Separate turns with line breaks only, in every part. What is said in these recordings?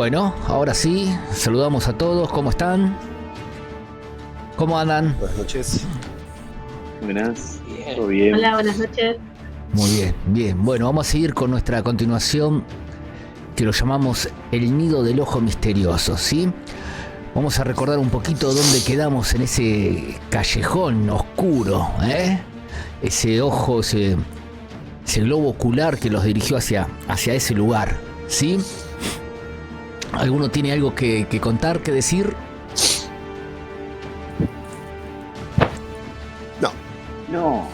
Bueno, ahora sí, saludamos a todos, ¿cómo están? ¿Cómo andan?
Buenas noches.
Buenas,
Bien.
todo bien.
Hola, buenas noches.
Muy bien, bien. Bueno, vamos a seguir con nuestra continuación que lo llamamos El Nido del Ojo Misterioso, ¿sí? Vamos a recordar un poquito dónde quedamos en ese callejón oscuro, ¿eh? Ese ojo, ese globo ocular que los dirigió hacia ese lugar, ¿sí? ¿Alguno tiene algo que contar, que decir?
No,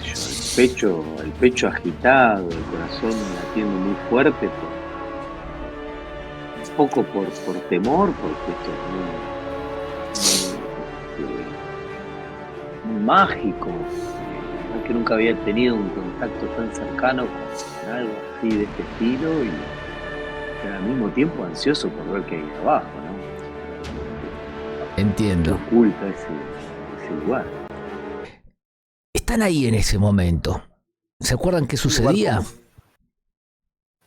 qué sé yo, el pecho agitado, el corazón latiendo muy fuerte, un poco por temor, porque esto es muy mágico. La verdad que nunca había tenido un contacto tan cercano con algo así de este estilo pero al mismo tiempo ansioso por ver qué hay abajo, ¿no? ¿Qué
Entiendo.
oculta ese lugar?
Están ahí en ese momento. ¿Se acuerdan qué sucedía?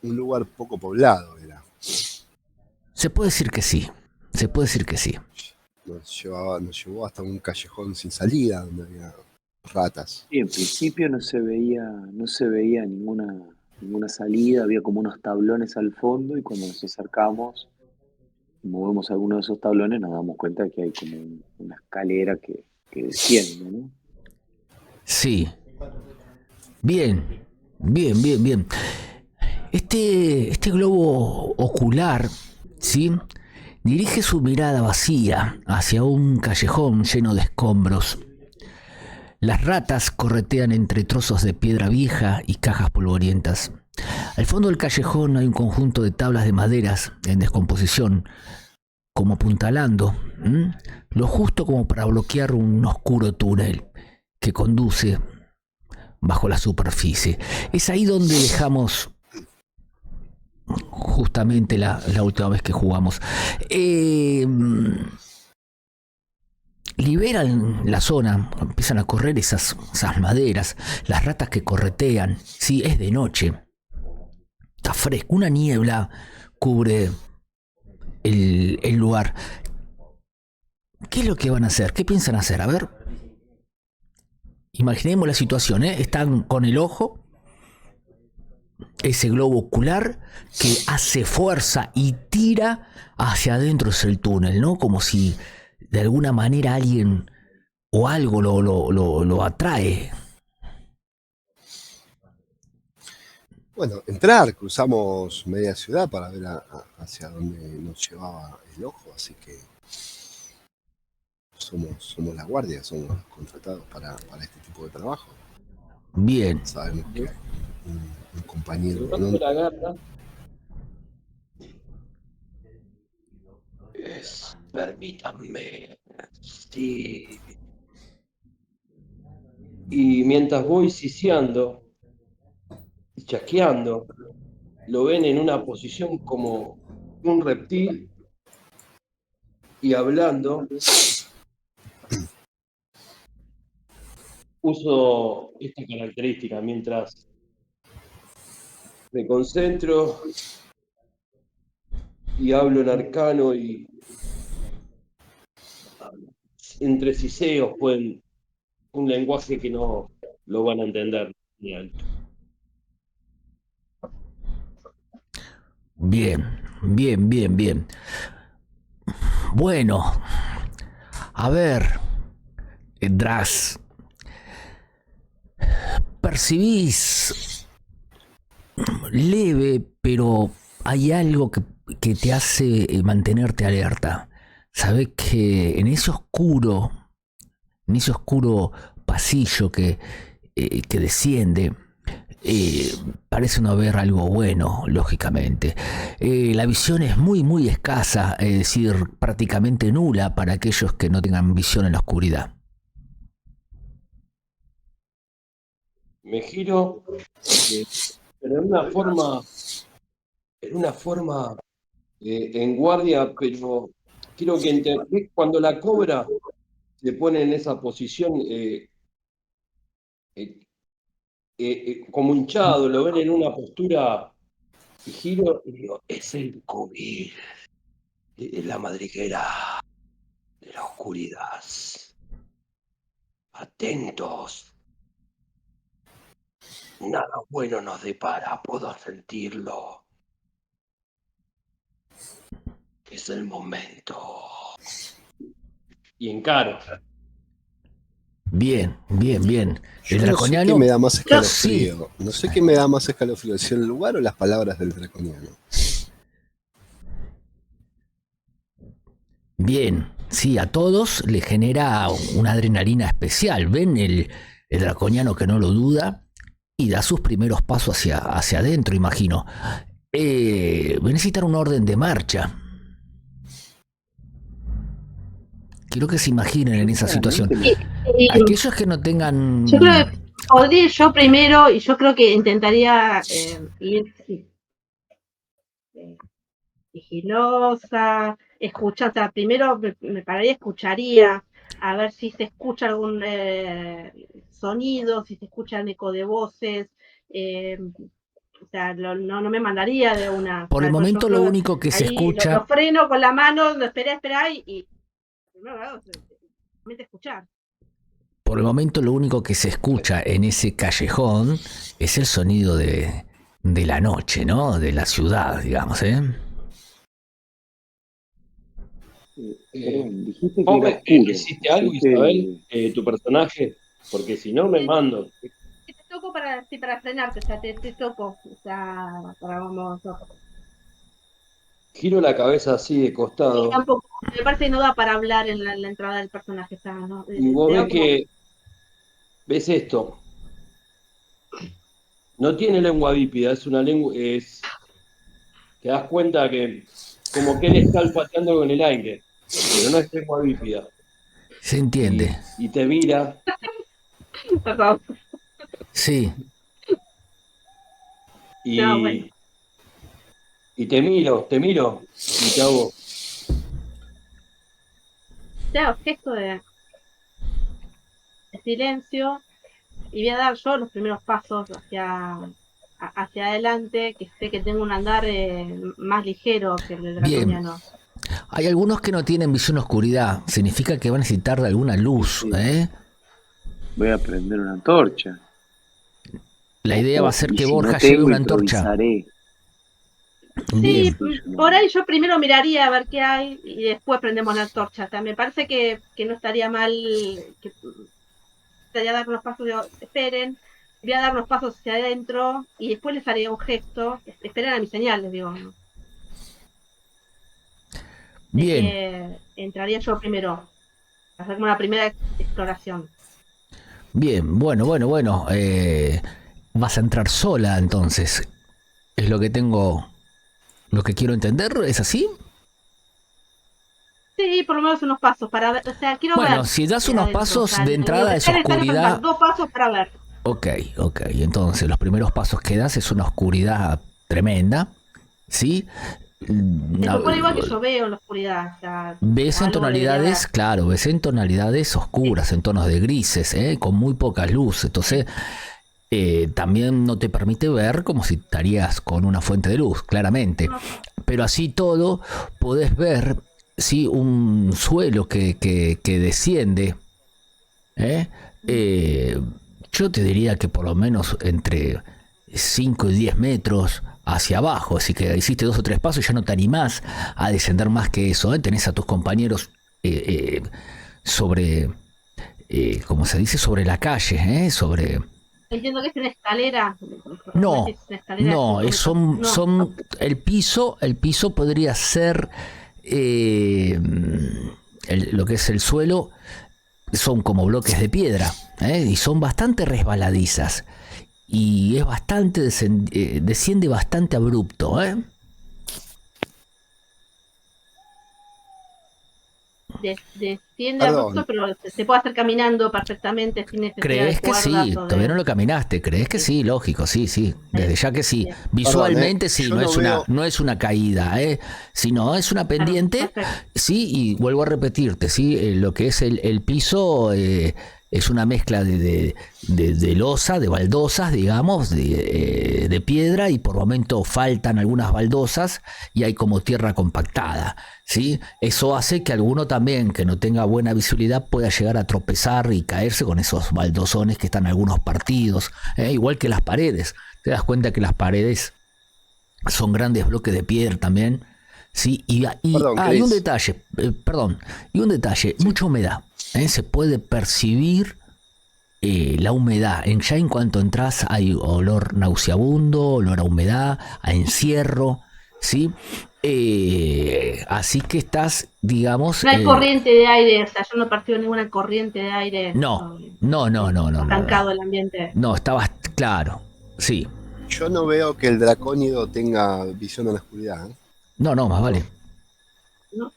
Un lugar poco poblado era.
Se puede decir que sí. Se puede decir que sí.
Nos llevó hasta un callejón sin salida donde había ratas.
Sí, en principio no se veía ninguna salida, había como unos tablones al fondo y cuando nos acercamos y movemos alguno de esos tablones nos damos cuenta que hay como una escalera que desciende, ¿no?
Sí. Bien. Bien, bien, bien. Este globo ocular, ¿sí? Dirige su mirada vacía hacia un callejón lleno de escombros. Las ratas corretean entre trozos de piedra vieja y cajas polvorientas. Al fondo del callejón hay un conjunto de tablas de maderas en descomposición, como apuntalando, lo justo como para bloquear un oscuro túnel que conduce bajo la superficie. Es ahí donde dejamos justamente la última vez que jugamos. Liberan la zona, empiezan a correr esas maderas, las ratas que corretean. Sí, es de noche. Está fresco, una niebla cubre el lugar. ¿Qué es lo que van a hacer? ¿Qué piensan hacer? A ver. Imaginemos la situación, ¿eh? Están con el ojo, ese globo ocular que hace fuerza y tira hacia adentro del túnel, ¿no? Como si de alguna manera alguien o algo lo atrae.
Bueno, cruzamos media ciudad para ver hacia dónde nos llevaba el ojo, así que somos la guardia, somos contratados para este tipo de trabajo.
Bien.
Sabemos que hay un compañero.
Levantando la garra. Permítanme. Sí. Y mientras voy siseando y chasqueando, lo ven en una posición como un reptil y hablando. Uso esta característica mientras me concentro y hablo en arcano y entre siseos pueden un lenguaje que no lo van a entender ni alto.
Bien, bien, bien, bien. Bueno, a ver, Dras, percibís leve, pero hay algo que te hace mantenerte alerta. Sabés que en ese oscuro pasillo que desciende, parece no haber algo bueno, lógicamente. La visión es muy, muy escasa, es decir, prácticamente nula para aquellos que no tengan visión en la oscuridad.
Me giro, pero en una forma en guardia, pero quiero que entendáis cuando la cobra se pone en esa posición eh, como hinchado, lo ven en una postura y giro y digo, es el COVID. desde la madriguera de la oscuridad. Atentos. Nada bueno nos depara, puedo sentirlo. Es el momento. Y encaro.
Bien, bien, bien.
Yo
El
no sé
draconiano.
qué me da más
Sí.
escalofrío. No sé qué me da más escalofrío, si el lugar o las palabras del draconiano.
Bien, sí, a todos le genera una adrenalina especial. Ven el draconiano que no lo duda y da sus primeros pasos hacia adentro, imagino. Voy a necesitar un orden de marcha. Quiero que se imaginen en esa situación. Aquellos que no tengan...
Yo creo que podría ir yo primero y yo creo que intentaría ir sigilosa, escuchar, o sea, primero me pararía, escucharía, a ver si se escucha algún sonido, si se escucha el eco de voces, o sea, no me mandaría de una.
Por el momento lo único que se escucha...
Lo freno con la mano, lo esperá y primero escuchar.
Por el momento lo único que se escucha en ese callejón es el sonido de la noche, ¿no? De la ciudad, digamos, ¿eh?
Dijiste que
¿Vos
era oscuro.
hiciste algo, Isabel, tu personaje? Porque si no me mando.
Te toco para frenarte, o sea, te toco, o sea, vamos.
Giro la cabeza así de costado.
Tampoco, me parece que no da para hablar en la entrada del personaje. Está, ¿no?
Y vos ves que... ¿Ves esto? No tiene lengua bípeda, es una lengua... Te das cuenta que como que él está olfateando con el aire, pero no es lengua bípeda.
Se entiende.
Y te mira.
Perdón.
Sí.
Y te miro, y te hago...
Te hago gesto de silencio y voy a dar yo los primeros pasos hacia adelante, que sé que tengo un andar más ligero que el del draconiano.
Hay algunos que no tienen visión oscuridad, significa que van a necesitar de alguna luz, ¿eh?
Voy a prender una antorcha.
La idea va a ser que Borja
no
lleve una antorcha.
Sí, por ahí yo primero miraría a ver qué hay y después prendemos la antorcha. O sea, me parece que no estaría mal, que estaría dar unos pasos, esperen, voy a dar unos pasos hacia adentro y después les haría un gesto, esperen a mi señal, les digo.
Bien.
Entraría yo primero, hacer una primera exploración.
Bien, bueno. Vas a entrar sola entonces. Es lo que quiero entender, ¿es así?
Sí, por lo menos unos pasos para ver, o sea, quiero ver.
Bueno, si das unos pasos de entrada es oscuridad.
2 pasos para ver.
Ok, entonces los primeros pasos que das es una oscuridad tremenda, ¿sí?
Se supone igual que yo veo en la oscuridad. O sea,
ves en tonalidades, claro, ves en tonalidades oscuras, en tonos de grises, con muy poca luz. Entonces, también no te permite ver como si estarías con una fuente de luz, claramente. Pero así todo, podés ver, sí, un suelo que desciende. Yo te diría que por lo menos entre 5 y 10 metros hacia abajo, así que hiciste 2 o 3 pasos y ya no te animás a descender más que eso, tenés a tus compañeros sobre, ¿cómo se dice? Sobre la calle, sobre...
Entiendo que es una escalera.
No, son el piso podría ser lo que es el suelo, son como bloques de piedra, y son bastante resbaladizas. Y es bastante desciende bastante abrupto,
Desciende abrupto, pero se puede hacer caminando perfectamente sin necesidad
¿Crees
de
que sí? Todavía no lo caminaste. ¿Crees que sí? Lógico, sí. Desde ya que sí. Visualmente sí, no es una caída, sino es una pendiente. Sí, y vuelvo a repetirte, sí, lo que es el piso Es una mezcla de losa, de baldosas, digamos, de piedra, y por momento faltan algunas baldosas y hay como tierra compactada, ¿sí? Eso hace que alguno también que no tenga buena visibilidad pueda llegar a tropezar y caerse con esos baldosones que están algunos partidos, igual que las paredes. Te das cuenta que las paredes son grandes bloques de piedra también, ¿sí?
Perdón,
y un detalle, mucha humedad. Se puede percibir la humedad. Ya en cuanto entras hay olor nauseabundo, olor a humedad, a encierro, ¿sí? Así que estás, digamos...
No hay corriente de aire, o sea, yo no percibo ninguna corriente de aire.
No.
Estancado el ambiente.
No, estabas claro, sí.
Yo no veo que el dracónido tenga visión en la oscuridad.
No, más vale.
No.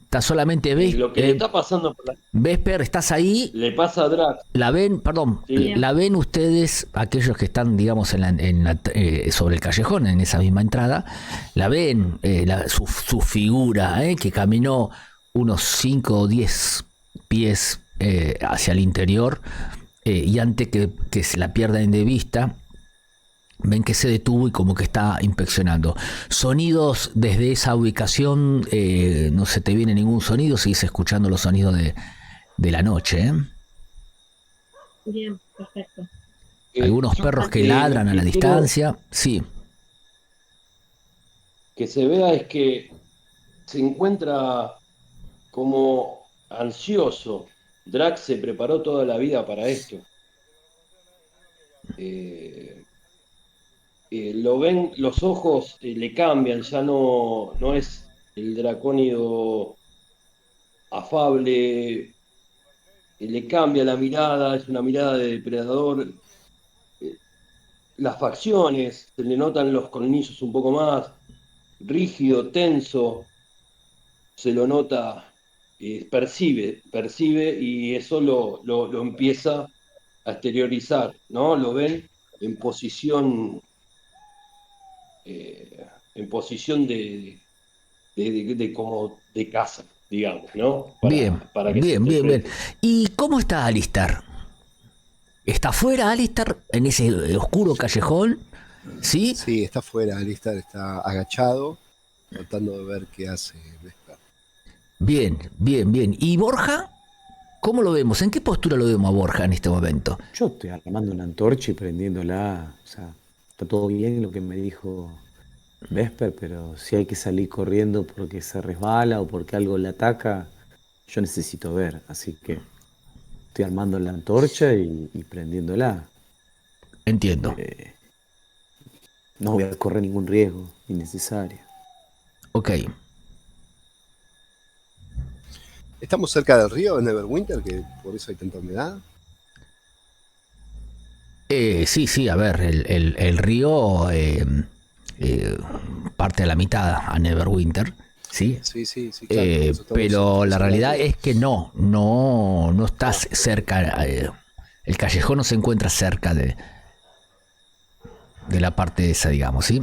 Está solamente
Lo que le está pasando por la...
Vesper, ¿estás ahí?
Le pasa a Drax.
La ven, perdón,
Sí.
la ven ustedes, aquellos que están, digamos, sobre el callejón, en esa misma entrada, la ven, su figura, que caminó unos 5 o 10 pies hacia el interior, y antes que se la pierdan de vista, ven que se detuvo y como que está inspeccionando. Sonidos desde esa ubicación, no se te viene ningún sonido, sigues escuchando los sonidos de la noche,
Bien, perfecto.
algunos
Yo
perros
creo
que ladran a la
quiero
distancia, sí.
que se vea es que se encuentra como ansioso. Drax se preparó toda la vida para esto. Lo ven, los ojos le cambian, ya no es el dracónido afable, le cambia la mirada, es una mirada de depredador. Las facciones, se le notan los colmillos un poco más, rígido, tenso, se lo nota, percibe, y eso lo empieza a exteriorizar, ¿no? Lo ven en posición de como de caza, digamos, ¿no? Para que se
Bien.
interprete.
¿Y cómo está Alistar? ¿Está afuera Alistar en ese oscuro callejón? ¿Sí?
Sí, está afuera, Alistar está agachado, tratando de ver qué hace Vesper.
Bien. ¿Y Borja? ¿Cómo lo vemos? ¿En qué postura lo vemos a Borja en este momento?
Yo estoy armando una antorcha y prendiéndola. O sea, está todo bien lo que me dijo Vesper, pero si hay que salir corriendo porque se resbala o porque algo le ataca, yo necesito ver. Así que estoy armando la antorcha y prendiéndola.
Entiendo.
No voy a correr ningún riesgo innecesario.
Ok.
Estamos cerca del río de Neverwinter, que por eso hay tanta humedad.
Sí, a ver, el río parte a la mitad a Neverwinter, ¿sí?
Sí, claro.
Pero la realidad es que no estás cerca, el callejón no se encuentra cerca de la parte esa, digamos, ¿sí?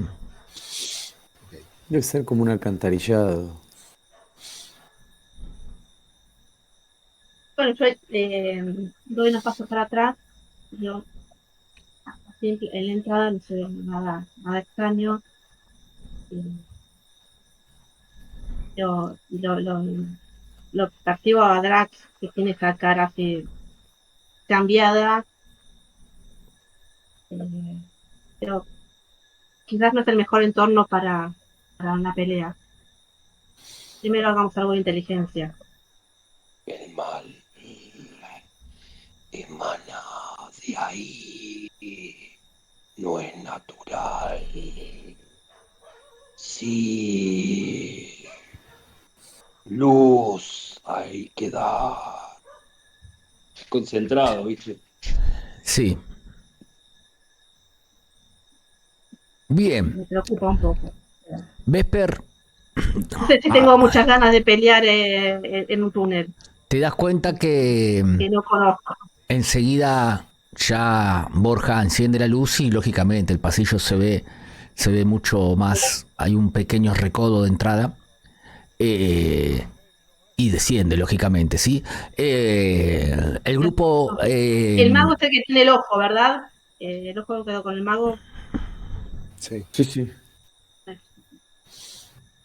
Debe ser como un alcantarillado.
Bueno, yo doy unos pasos para atrás. Yo, así en la entrada no se ve nada extraño. Yo lo percibo a Drax, que tiene esa cara así cambiada. Pero quizás no es el mejor entorno para una pelea. Primero hagamos algo de inteligencia.
El mal emana de ahí, no es natural. Sí, luz hay que dar. Concentrado, ¿viste?
Sí. Bien.
Me preocupa un poco.
Vesper,
No sé si tengo muchas ganas de pelear en un túnel
te das cuenta que
no conozco.
enseguida ya Borja enciende la luz y lógicamente el pasillo se ve mucho más, hay un pequeño recodo de entrada, y desciende, lógicamente, ¿sí? El grupo...
El mago es el que tiene el ojo, ¿verdad? El ojo quedó con el mago.
Sí.
Sí, sí.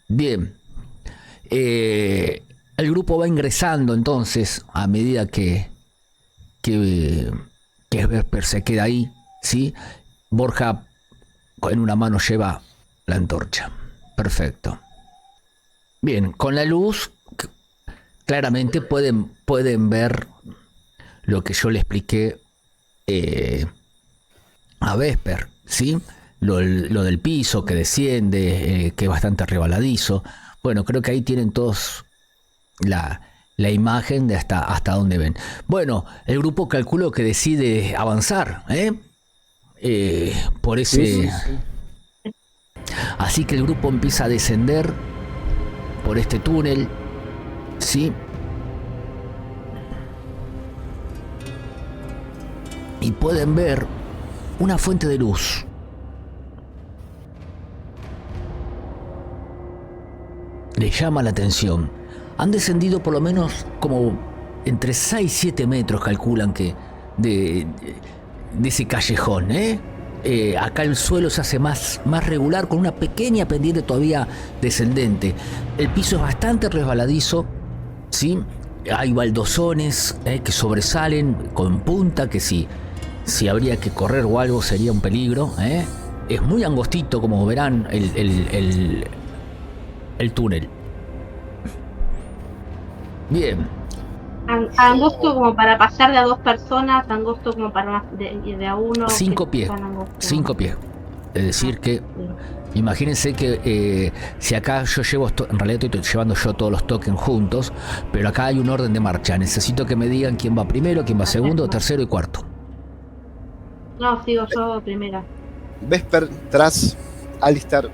Bien. El grupo va ingresando entonces a medida que Vesper se queda ahí, ¿sí? Borja en una mano lleva la antorcha. Perfecto. Bien, con la luz claramente pueden ver lo que yo le expliqué a Vesper, ¿sí? Lo del piso que desciende, que es bastante resbaladizo. Bueno, creo que ahí tienen todos la imagen de hasta dónde ven. Bueno, el grupo calculo que decide avanzar, por ese...
Sí, sí, sí.
Así que el grupo empieza a descender por este túnel, ¿sí? Y pueden ver una fuente de luz. Les llama la atención. Han descendido por lo menos como entre 6 y 7 metros, calculan que de ese callejón, acá el suelo se hace más regular, con una pequeña pendiente todavía descendente. El piso es bastante resbaladizo, ¿sí? Hay baldosones que sobresalen con punta, que si habría que correr o algo sería un peligro. Es muy angostito, como verán, el túnel. Bien.
Angosto como para pasar de a 2 personas, angosto como para de a uno.
5 pies. 5 pies. Es decir que, imagínense que si acá yo llevo, en realidad estoy llevando yo todos los tokens juntos, pero acá hay un orden de marcha. Necesito que me digan quién va primero, quién va segundo, tercero y cuarto.
No, sigo yo primera.
Vesper, Tras, Alistar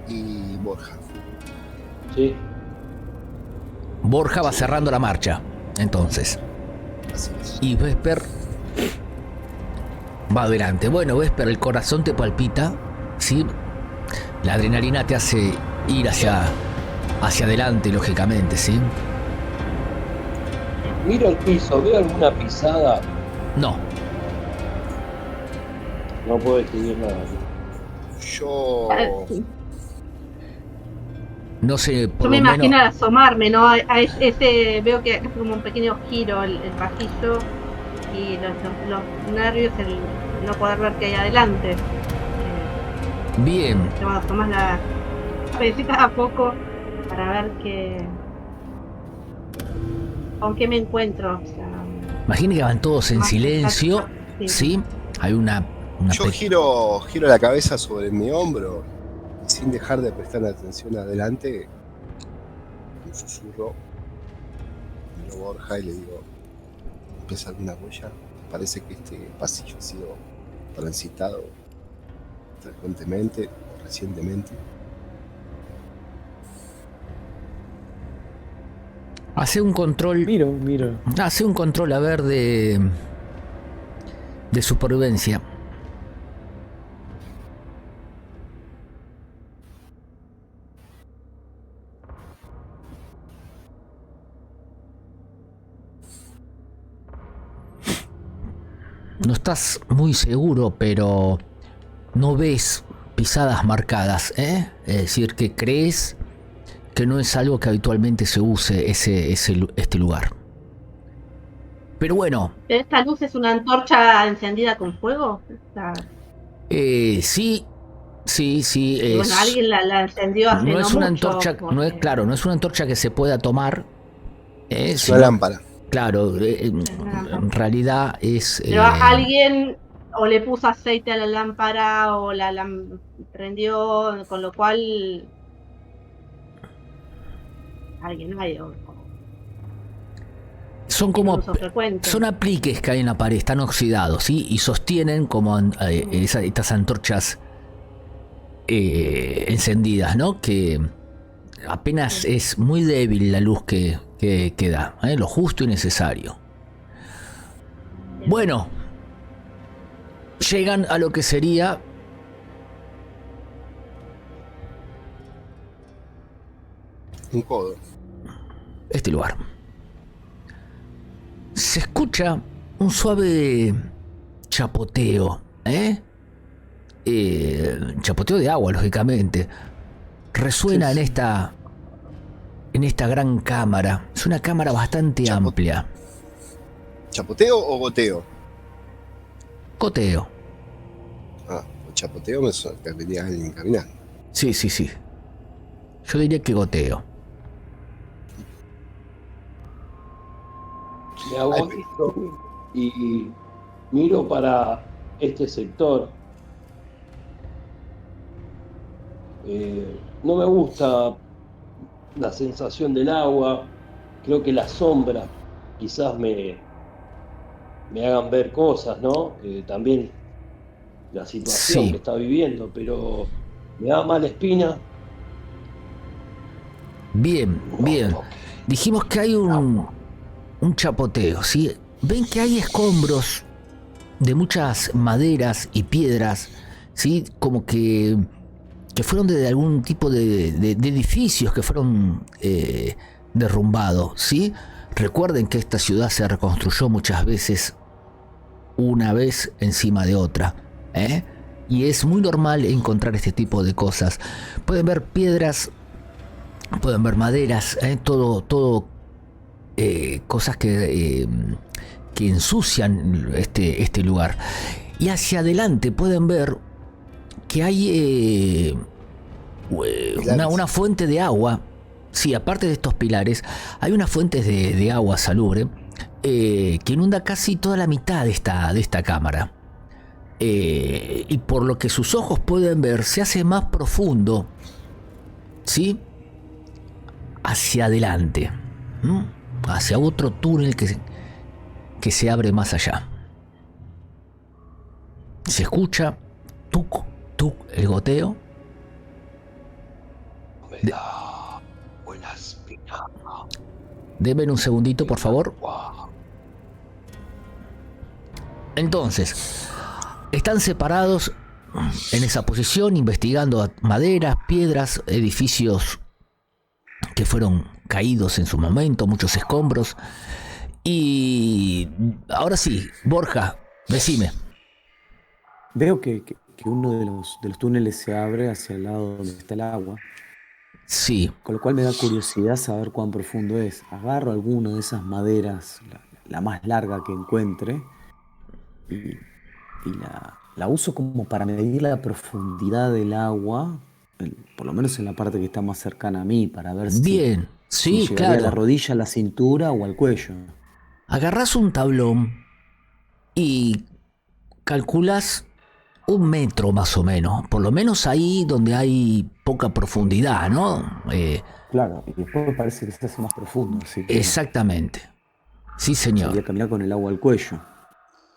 y Borja.
Sí.
Borja va cerrando la marcha, entonces.
Así es.
Y Vesper va adelante. Bueno, Vesper, el corazón te palpita, ¿sí? La adrenalina te hace ir hacia adelante, lógicamente, ¿sí?
Miro el piso, ¿veo alguna pisada?
No.
No puedo escribir nada.
Yo.
No sé, por
Yo me
lo menos...
imagino al asomarme, ¿no? A ese, veo que es como un pequeño giro el pasillo y los nervios, el no poder ver qué hay adelante.
Bien.
Cuando asomas la cabecita a poco para ver con qué me encuentro. O sea,
Imaginen que van todos en silencio, ¿sí? Hay una
Yo giro la cabeza sobre mi hombro y sin dejar de prestar atención adelante, un susurro, miro a Borja y le digo: ¿ves alguna huella? Parece que este pasillo ha sido transitado frecuentemente o recientemente.
Hace un control.
Miro.
Hace un control, a ver, de supervivencia. No estás muy seguro, pero no ves pisadas marcadas, ¿eh? Es decir, que crees que no es algo que habitualmente se use este lugar. Pero bueno.
¿Esta luz es una antorcha encendida con fuego?
Sí.
Y bueno, alguien la encendió hace
no es una
mucho,
antorcha,
porque...
no es una antorcha que se pueda tomar.
Es una lámpara.
Claro, en realidad es...
Pero alguien o le puso aceite a la lámpara o la prendió, con lo cual alguien hay.
Son apliques que hay en la pared, están oxidados, ¿sí? Y sostienen como estas antorchas encendidas, ¿no? Que apenas es muy débil la luz que da, lo justo y necesario. Bueno, llegan a lo que sería
un codo.
este lugar. Se escucha un suave chapoteo, chapoteo de agua, lógicamente. Resuena
Sí.
en esta gran cámara. Es una cámara bastante amplia.
¿Chapoteo o goteo?
Goteo.
Ah, chapoteo me suena que venía alguien caminando.
Sí. Yo diría que goteo.
Me hago esto y miro para este sector. No me gusta la sensación del agua. Creo que las sombras quizás me hagan ver cosas, ¿no? También la situación
Sí.
que está viviendo, pero me da mala espina.
Bien. Dijimos que hay un chapoteo, ¿sí? Ven que hay escombros de muchas maderas y piedras, ¿sí? Como que fueron de algún tipo de edificios que fueron derrumbados, ¿sí? Recuerden que esta ciudad se reconstruyó muchas veces, una vez encima de otra, y es muy normal encontrar este tipo de cosas. Pueden ver piedras, pueden ver maderas, todo cosas que ensucian este lugar. Y hacia adelante pueden ver que hay una fuente de agua. Sí, aparte de estos pilares, hay unas fuentes de agua salubre que inunda casi toda la mitad de esta cámara. Y por lo que sus ojos pueden ver, se hace más profundo, ¿sí? Hacia adelante, hacia otro túnel que se abre más allá. Se escucha tuc, tuc, el goteo.
Me da buena espina.
Denme un segundito, por favor. Entonces, están separados en esa posición, investigando maderas, piedras, edificios que fueron caídos en su momento, muchos escombros. Y ahora sí, Borja, decime.
Veo que uno de los túneles se abre hacia el lado donde está el agua,
Sí,
con lo cual me da curiosidad saber cuán profundo es. Agarro alguna de esas maderas, la más larga que encuentre, y la uso como para medir la profundidad del agua, por lo menos en la parte que está más cercana a mí, para ver
bien,
si
sí,
llegaría a la
claro.
rodilla, a la cintura o al cuello.
Agarrás un tablón y calculas 1 metro más o menos, por lo menos ahí donde hay poca profundidad, ¿no?
Claro, y después me parece que se hace más profundo, así que
Exactamente. Sí,
sería
señor.
caminar con el agua al cuello.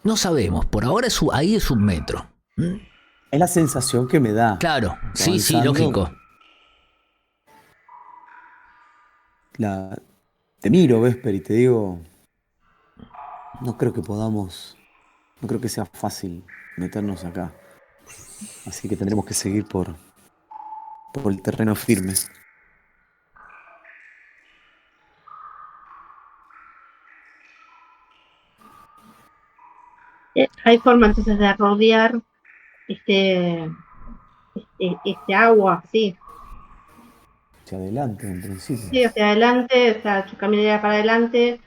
No sabemos, por ahora ahí es 1 metro. ¿Mm?
Es la sensación que me da.
Claro, sí,
Avanzando,
lógico.
te miro, Vesper, y te digo, no creo que sea fácil meternos acá. Así que tendremos que seguir por el terreno firme.
Hay forma entonces de rodear este agua, sí.
Hacia adelante, en principio.
Sí, hacia adelante, o sea, yo caminaría para adelante,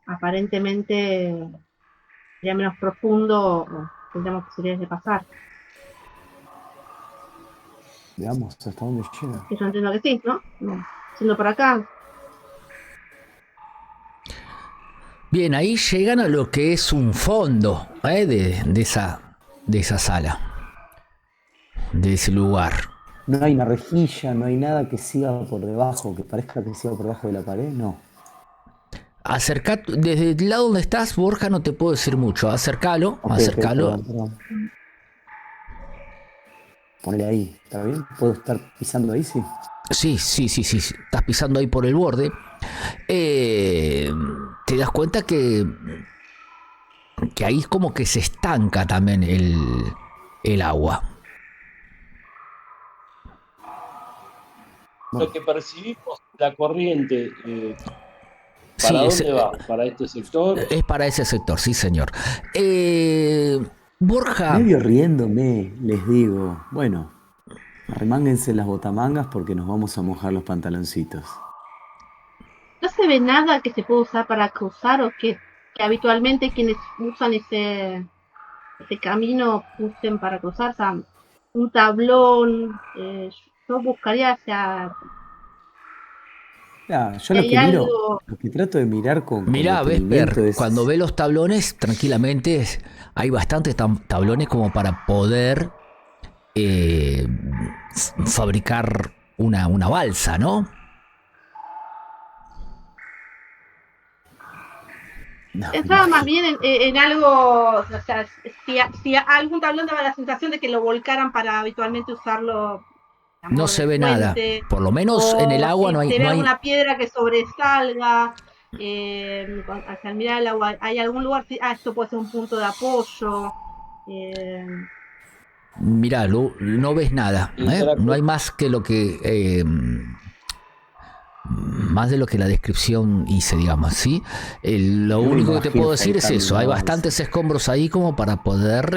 aparentemente sería menos profundo, o tendríamos posibilidades de pasar.
Veamos hasta dónde llega.
Que yo entiendo que sí, ¿no? No, siendo por acá,
Bien, ahí llegan a lo que es un fondo de esa sala, de ese lugar.
No hay una rejilla, no hay nada que siga por debajo, que parezca que siga por debajo de la pared, no.
Desde el lado donde estás, Borja, no te puedo decir mucho. Acércalo.
Ok, perdón. Ponele ahí, ¿está bien? ¿Puedo estar pisando ahí? Sí.
Sí. Estás pisando ahí por el borde. Te das cuenta que ahí es como que se estanca también el agua.
Lo que percibimos, la corriente,
Sí,
¿para dónde va? ¿Para este sector?
es para ese sector, sí, señor. Borja,
Medio riéndome, les digo, bueno, arremánguense las botamangas porque nos vamos a mojar los pantaloncitos.
¿No se ve nada que se pueda usar para cruzar o que habitualmente quienes usan ese camino usen para cruzar? O sea, un tablón, yo buscaría, o sea,
Ya, yo
si
lo
hay
que miro,
algo.
lo que trato de mirar con
mirá,
detenimiento
Vesper,
es,
cuando ve los tablones, tranquilamente hay bastantes tablones como para poder eh, fabricar una balsa, ¿no?
no, me
Pensaba más
imagino.
bien en algo, o sea, si algún tablón daba la sensación de que lo volcaran para habitualmente usarlo, a
No
modo
se
de
ve nada.
puente,
Por lo menos en el
o
agua
si se ve
no hay.
alguna piedra que sobresalga, al mirar el agua, ¿hay algún lugar? Esto puede ser un punto de apoyo. eh,
Mirá, no ves nada, ¿eh? No hay
Interactúa.
más que lo que. Más de lo que la descripción hice, digamos, ¿sí? Lo
No me
único que te
imagino
puedo decir es
faltando
eso.
una
Hay
balsa.
bastantes escombros ahí como para poder,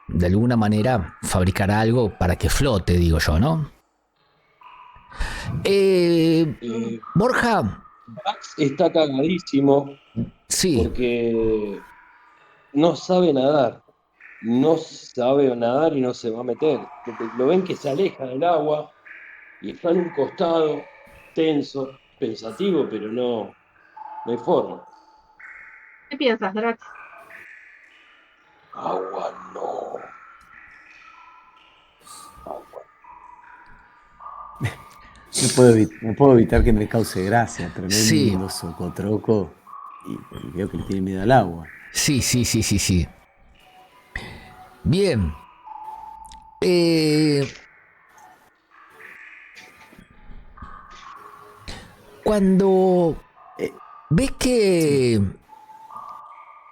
de alguna manera, fabricar algo para que flote, digo yo, ¿no? Borja,
Max está cagadísimo
sí,
porque no sabe nadar. No sabe nadar y no se va a meter. Lo ven que se aleja del agua y está en un costado tenso, pensativo, pero no hay forma.
¿Qué piensas, Drax?
Agua no. Agua.
No puedo evitar que me cause gracia,
sí,
tremendo socotroco, y veo que le tiene miedo al agua.
sí. Bien. Eh, cuando ves
Sí,
que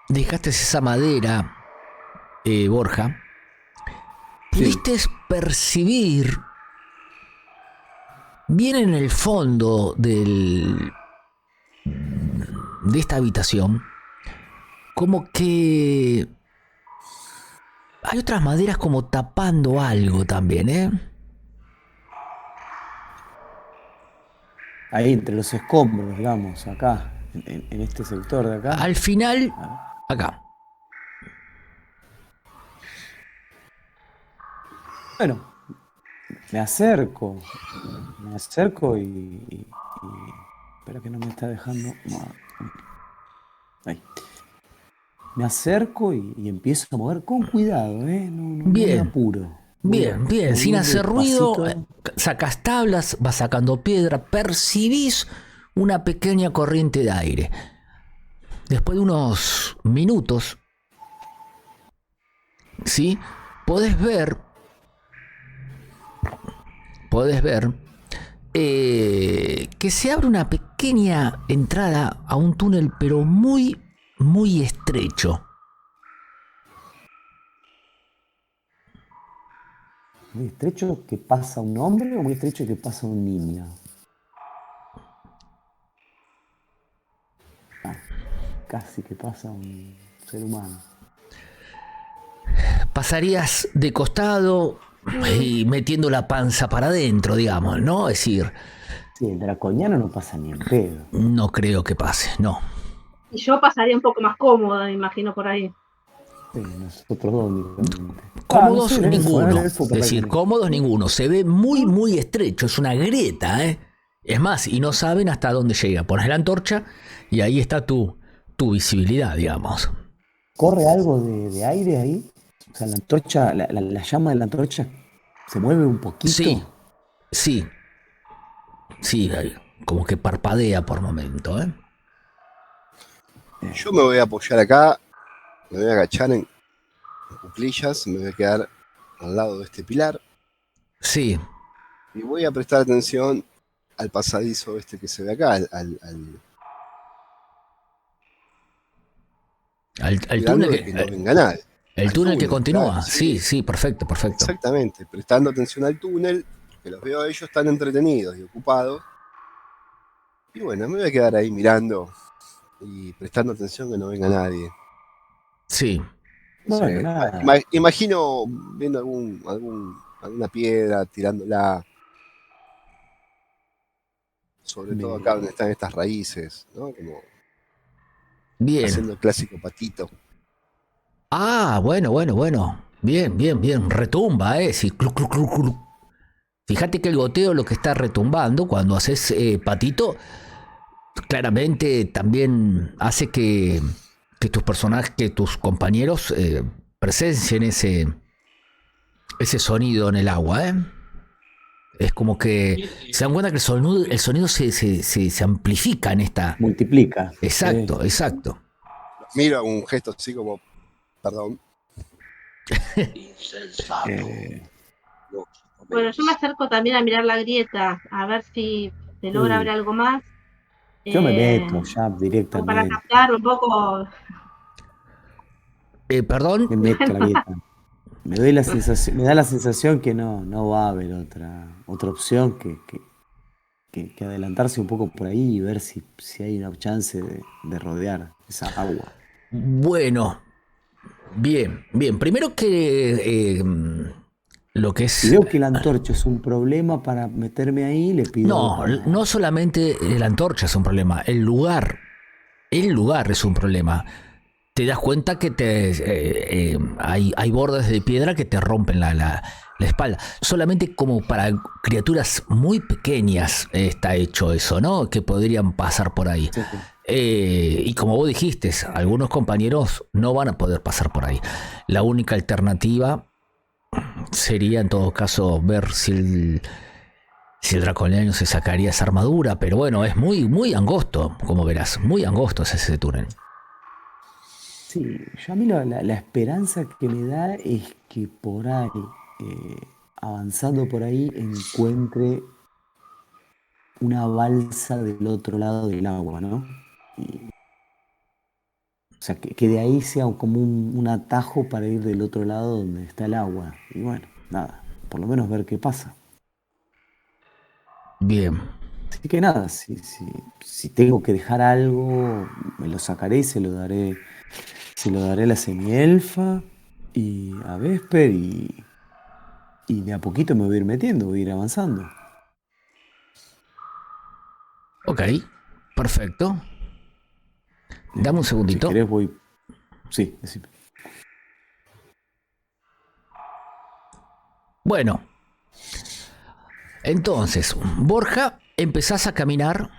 dejaste esa madera, Borja,
sí.
pudiste percibir bien en el fondo de esta habitación como que hay otras maderas como tapando algo también, ¿eh?
Ahí entre los escombros, digamos, acá, en este sector de acá.
Al final,
Ah,
acá.
bueno, me acerco, espera que no me está dejando. No, ahí. Me acerco y empiezo a mover con cuidado, ¿eh? No me
Bien,
apuro.
bien,
Voy
sin
muy
hacer ruido,
despacito.
sacas tablas, vas sacando piedra, percibís una pequeña corriente de aire. Después de unos minutos, ¿sí? Podés ver que se abre una pequeña entrada a un túnel, pero muy estrecho.
Muy estrecho que pasa un hombre o muy estrecho que pasa un niño. Ah, casi que pasa un ser humano.
Pasarías de costado y metiendo la panza para adentro, digamos, ¿no? Es decir,
Sí, el draconiano no pasa ni en pedo.
no creo que pase, no.
Y yo pasaría un poco más cómoda, me imagino, por ahí.
Sí, nosotros dos únicamente. No sé,
Cómodos
el
ninguno.
elfo
Es
por ahí
decir,
también.
cómodos ninguno. Se ve muy estrecho. Es una grieta, ¿eh? Es más, y no saben hasta dónde llega. Pones la antorcha y ahí está tu visibilidad, digamos.
¿Corre algo de aire ahí? O sea, la antorcha, la llama de la antorcha se mueve un
Sí,
poquito.
sí, ahí, como que parpadea por momento, ¿eh?
Yo me voy a apoyar acá, me voy a agachar en cuclillas, me voy a quedar al lado de este pilar
Sí,
y voy a prestar atención al pasadizo este que se ve acá,
al
cuidando
túnel
de que no venga nadie.
el
Al
túnel que
túnel, claro,
continúa.
sí,
Sí, perfecto.
exactamente, prestando atención al túnel, que los veo a ellos tan entretenidos y ocupados. Y bueno, me voy a quedar ahí mirando y prestando atención que no venga nadie.
Sí.
No
Bueno,
sé,
nada.
imagino viendo alguna piedra, tirándola, sobre todo acá donde están estas raíces, ¿no? Como
Bien.
haciendo el clásico patito.
Ah, bueno. Bien. Retumba, sí. Cluc, cluc, cluc, cluc. Fíjate que el goteo lo que está retumbando cuando haces patito, claramente también hace que tus personajes, que tus compañeros presencien ese sonido en el agua, ¿eh? Es como que se dan cuenta que el sonido se amplifica en esta.
Multiplica.
Exacto.
Miro un gesto así como, perdón.
Bueno, yo me acerco también a mirar la grieta, a ver si se logra ver
Sí.
algo más.
Yo me meto ya
Como para
directamente.
captar un poco.
Perdón.
Me meto a la grieta. Me da la sensación que no va a haber otra opción que adelantarse un poco por ahí y ver si hay una chance de rodear esa agua.
Bueno, bien. Primero que lo que
Si
es.
veo que la antorcha es un problema para meterme ahí, le pido
No solamente la antorcha es un problema, el lugar es un problema. Te das cuenta que hay bordes de piedra que te rompen la espalda. Solamente como para criaturas muy pequeñas está hecho eso, ¿no? Que podrían pasar por ahí.
Sí.
Y como vos dijiste, algunos compañeros no van a poder pasar por ahí. La única alternativa sería en todo caso ver si el draconiano se sacaría esa armadura, pero bueno, es muy angosto, como verás, muy angosto es ese túnel.
Sí, yo a mí la esperanza que me da es que por ahí, avanzando por ahí, encuentre una balsa del otro lado del agua, ¿no? O sea, que de ahí sea como un atajo para ir del otro lado donde está el agua. Y bueno, nada, por lo menos ver qué pasa.
Bien.
Así que nada, si tengo que dejar algo, me lo sacaré y se lo daré a la semielfa y a Vesper y de a poquito me voy a ir metiendo, voy a ir avanzando.
Ok, perfecto. Dame un
Si
segundito.
querés voy. Sí, decime.
Bueno, entonces, Borja, empezás a caminar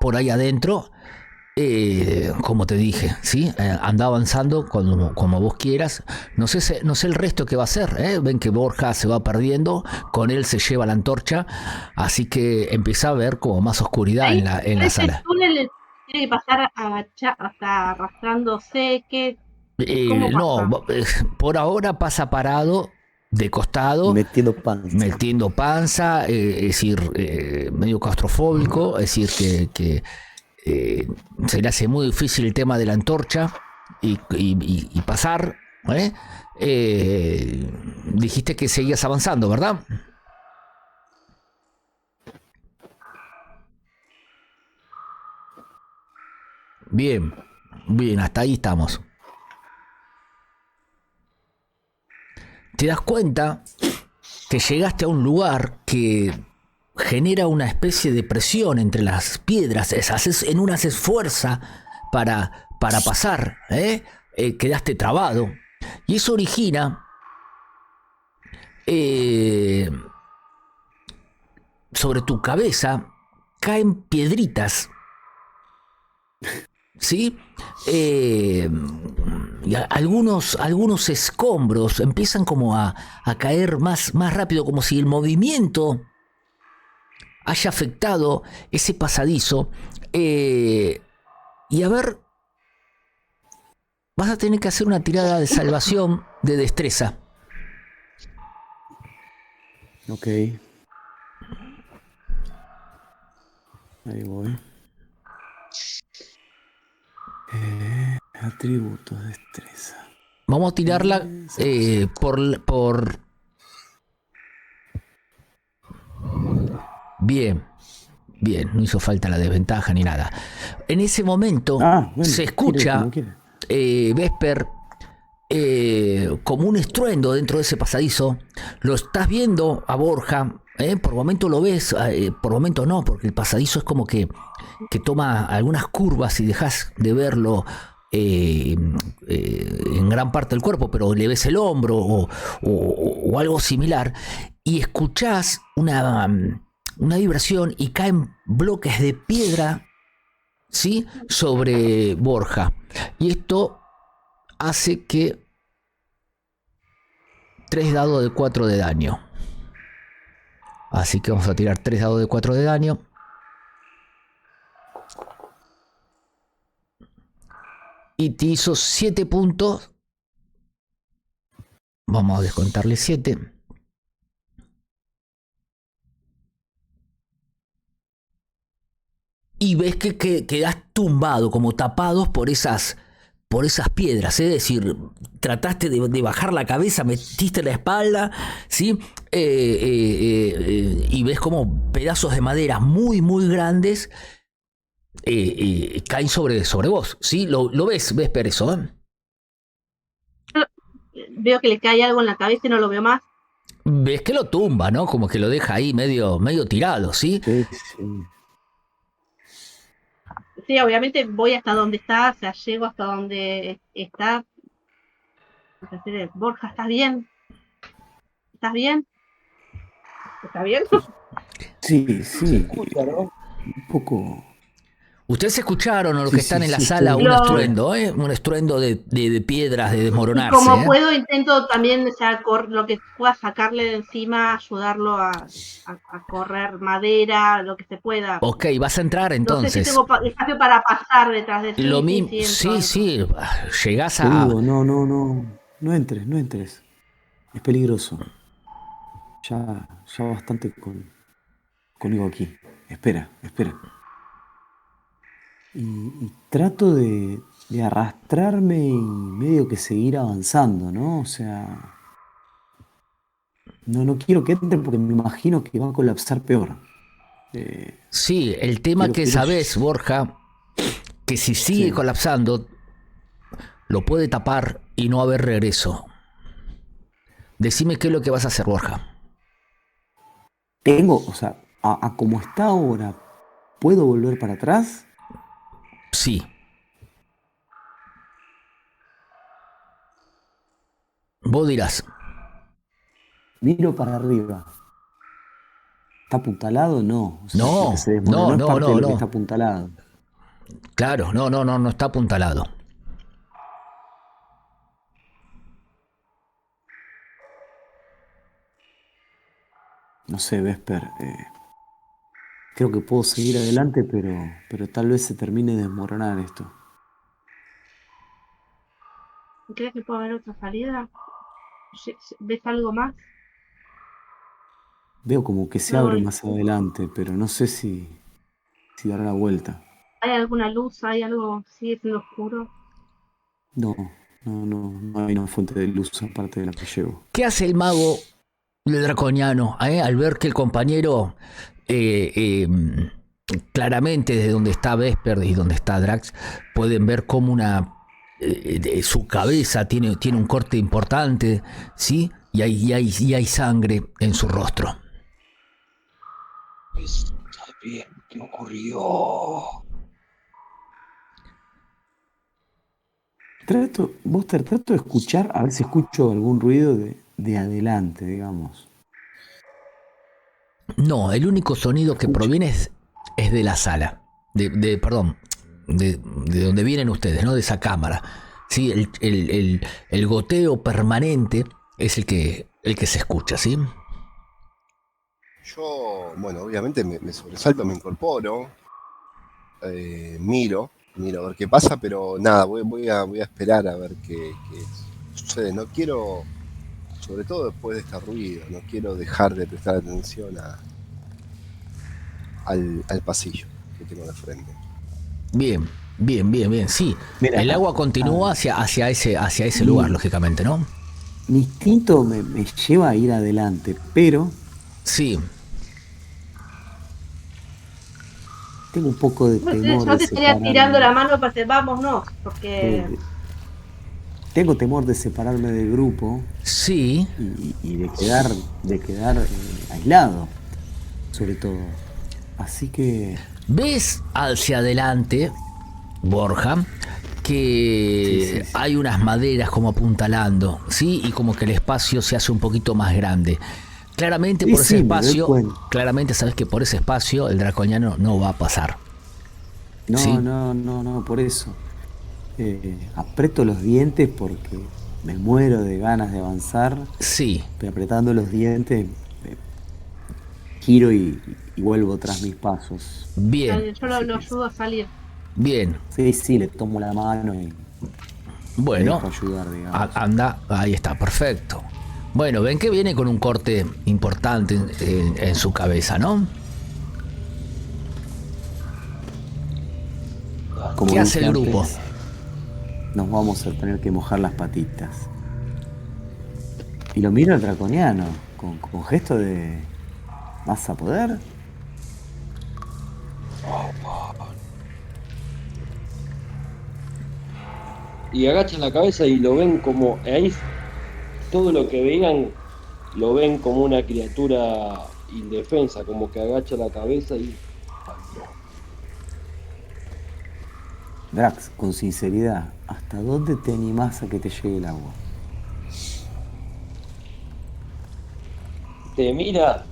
por ahí adentro, como te dije, ¿sí? Anda avanzando como vos quieras. No sé el resto que va a hacer, ¿eh? Ven que Borja se va perdiendo, con él se lleva la antorcha, así que empieza a ver como más oscuridad
Ahí,
en la
ese
sala.
túnel tiene que pasar hasta arrastrándose. ¿Cómo pasa?
No, por ahora pasa parado de costado,
Metiendo panza.
es decir, medio claustrofóbico, es decir, que se le hace muy difícil el tema de la antorcha y pasar. Dijiste que seguías avanzando, ¿verdad? Bien, hasta ahí estamos. Te das cuenta que llegaste a un lugar que genera una especie de presión entre las piedras, en una haces fuerza para pasar, quedaste trabado, y eso origina sobre tu cabeza caen piedritas, ¿sí? Y algunos escombros empiezan como a caer más rápido, como si el movimiento haya afectado ese pasadizo. Y a ver, vas a tener que hacer una tirada de salvación de destreza.
Ok. Ahí voy. Atributos, destreza.
Vamos a tirarla por Bien, bien, no hizo falta la desventaja ni nada. En ese momento
Bueno,
se escucha,
como quiere.
Vesper, como un estruendo dentro de ese pasadizo. Lo estás viendo a Borja, por momento lo ves, por momento no, porque el pasadizo es como que toma algunas curvas y dejas de verlo en gran parte del cuerpo, pero le ves el hombro o algo similar, y escuchás una vibración y caen bloques de piedra, ¿sí?, sobre Borja. Y esto hace que 3 dados de 4 de daño. Así que vamos a tirar 3 dados de 4 de daño. Y te hizo 7 puntos. Vamos a descontarle 7. Y ves que quedas tumbado, como tapados por esas piedras. Es decir, trataste de bajar la cabeza, metiste la espalda, ¿sí? Y ves como pedazos de madera muy, muy grandes caen sobre vos, ¿sí? Lo ves, Vesper, eso, ¿eh?
Veo que le cae algo en la cabeza y no lo veo más.
Ves que lo tumba, ¿no? Como que lo deja ahí medio tirado, ¿sí?
Sí.
Sí, obviamente voy hasta donde está, o sea, llego hasta donde está. Borja, ¿estás bien? ¿Estás bien? ¿Estás bien?
Sí.
Escucha, ¿no?
Un poco.
Ustedes escucharon, o los que están en la
sí,
sala,
estoy-
un estruendo, ¿eh? Un estruendo de piedras, de
Y
desmoronarse.
como
¿eh?
puedo, intento también, o sea, lo que pueda sacarle de encima, ayudarlo a correr madera, lo que se pueda.
Ok, vas a entrar
No sé si
entonces.
tengo espacio para pasar detrás de
Lo mismo,
entro.
sí, llegás
Te
a...
digo, no entres. Es peligroso. Ya bastante conmigo aquí. Espera. Y trato de arrastrarme y medio que seguir avanzando, ¿no? O sea, no quiero que entre porque me imagino que va a colapsar peor.
Sí, el tema que
quiero-
sabés, Borja, que si sigue
Sí.
colapsando, lo puede tapar y no haber regreso. Decime qué es lo que vas a hacer, Borja.
O sea, a como está ahora, ¿puedo volver para atrás?
Sí. Vos dirás.
Miro para arriba. ¿Está apuntalado? No. O sea, lo que se
No,
desmoronó es parte de lo que está
no.
apuntalado.
Claro, no está apuntalado.
No sé, Vesper. Creo que puedo seguir adelante, pero tal vez se termine de desmoronar esto.
¿Crees que puede haber otra salida? ¿Ves algo más?
Veo como que se
No,
abre más adelante, pero no sé si dará la vuelta.
¿hay alguna luz? ¿Hay algo? ¿Sigue siendo oscuro?
No hay una fuente de luz aparte de la que llevo.
¿Qué hace el mago del draconiano al ver que el compañero claramente desde donde está Vesper y donde está Drax pueden ver como su cabeza tiene un corte importante, ¿sí? Y hay sangre en su rostro.
Está bien, ¿qué ocurrió?
Trato de escuchar, a ver si escucho algún ruido de adelante, digamos.
No, el único sonido que
Escucho.
proviene es de la sala, perdón, de donde vienen ustedes, ¿no? De esa cámara. Sí, el goteo permanente es el que se escucha, ¿sí?
Yo, bueno, obviamente me sobresalto, me incorporo, miro a ver qué pasa, pero nada, voy a esperar a ver qué sucede. No quiero, sobre todo después de este ruido, no quiero dejar de prestar atención al pasillo que tengo de frente.
Bien, sí.
Mira,
El agua continúa hacia ese lugar, lógicamente, ¿no?
Mi instinto me lleva a ir adelante, pero
Sí.
tengo un poco de temor
Yo
de
te estaría tirando
separarme.
la mano para decir, vámonos, porque
eh, Tengo temor de separarme del grupo
Sí,
y de quedar aislado, sobre todo. Así que,
ves hacia adelante, Borja,
sí, sí,
que
sí.
hay unas maderas como apuntalando, ¿sí? Y como que el espacio se hace un poquito más grande. Claramente
Sí,
por ese
sí, me doy
espacio,
cuenta.
claramente sabes que por ese espacio el draconiano no va a pasar,
No,
¿sí?
no, no, no, por eso. Aprieto los dientes porque me muero de ganas de avanzar,
Sí,
pero apretando los dientes, eh, giro y vuelvo tras mis pasos.
bien,
yo
Así
lo
que
ayudo a salir.
bien.
sí, sí, le tomo la mano y me
Bueno,
dejo ayudar, digamos.
anda, ahí está, perfecto. Bueno, ven que viene con un corte importante en su cabeza, ¿no?
Como
¿Qué hace
dije
el grupo?
antes, nos vamos a tener que mojar las patitas. Y lo miro al draconiano, con gesto de ¿vas a poder?
Y agachan la cabeza y lo ven como, ahí todo lo que veían lo ven como una criatura indefensa, como que agacha la cabeza y
Drax, con sinceridad, ¿hasta dónde te animás a que te llegue el agua?
te mira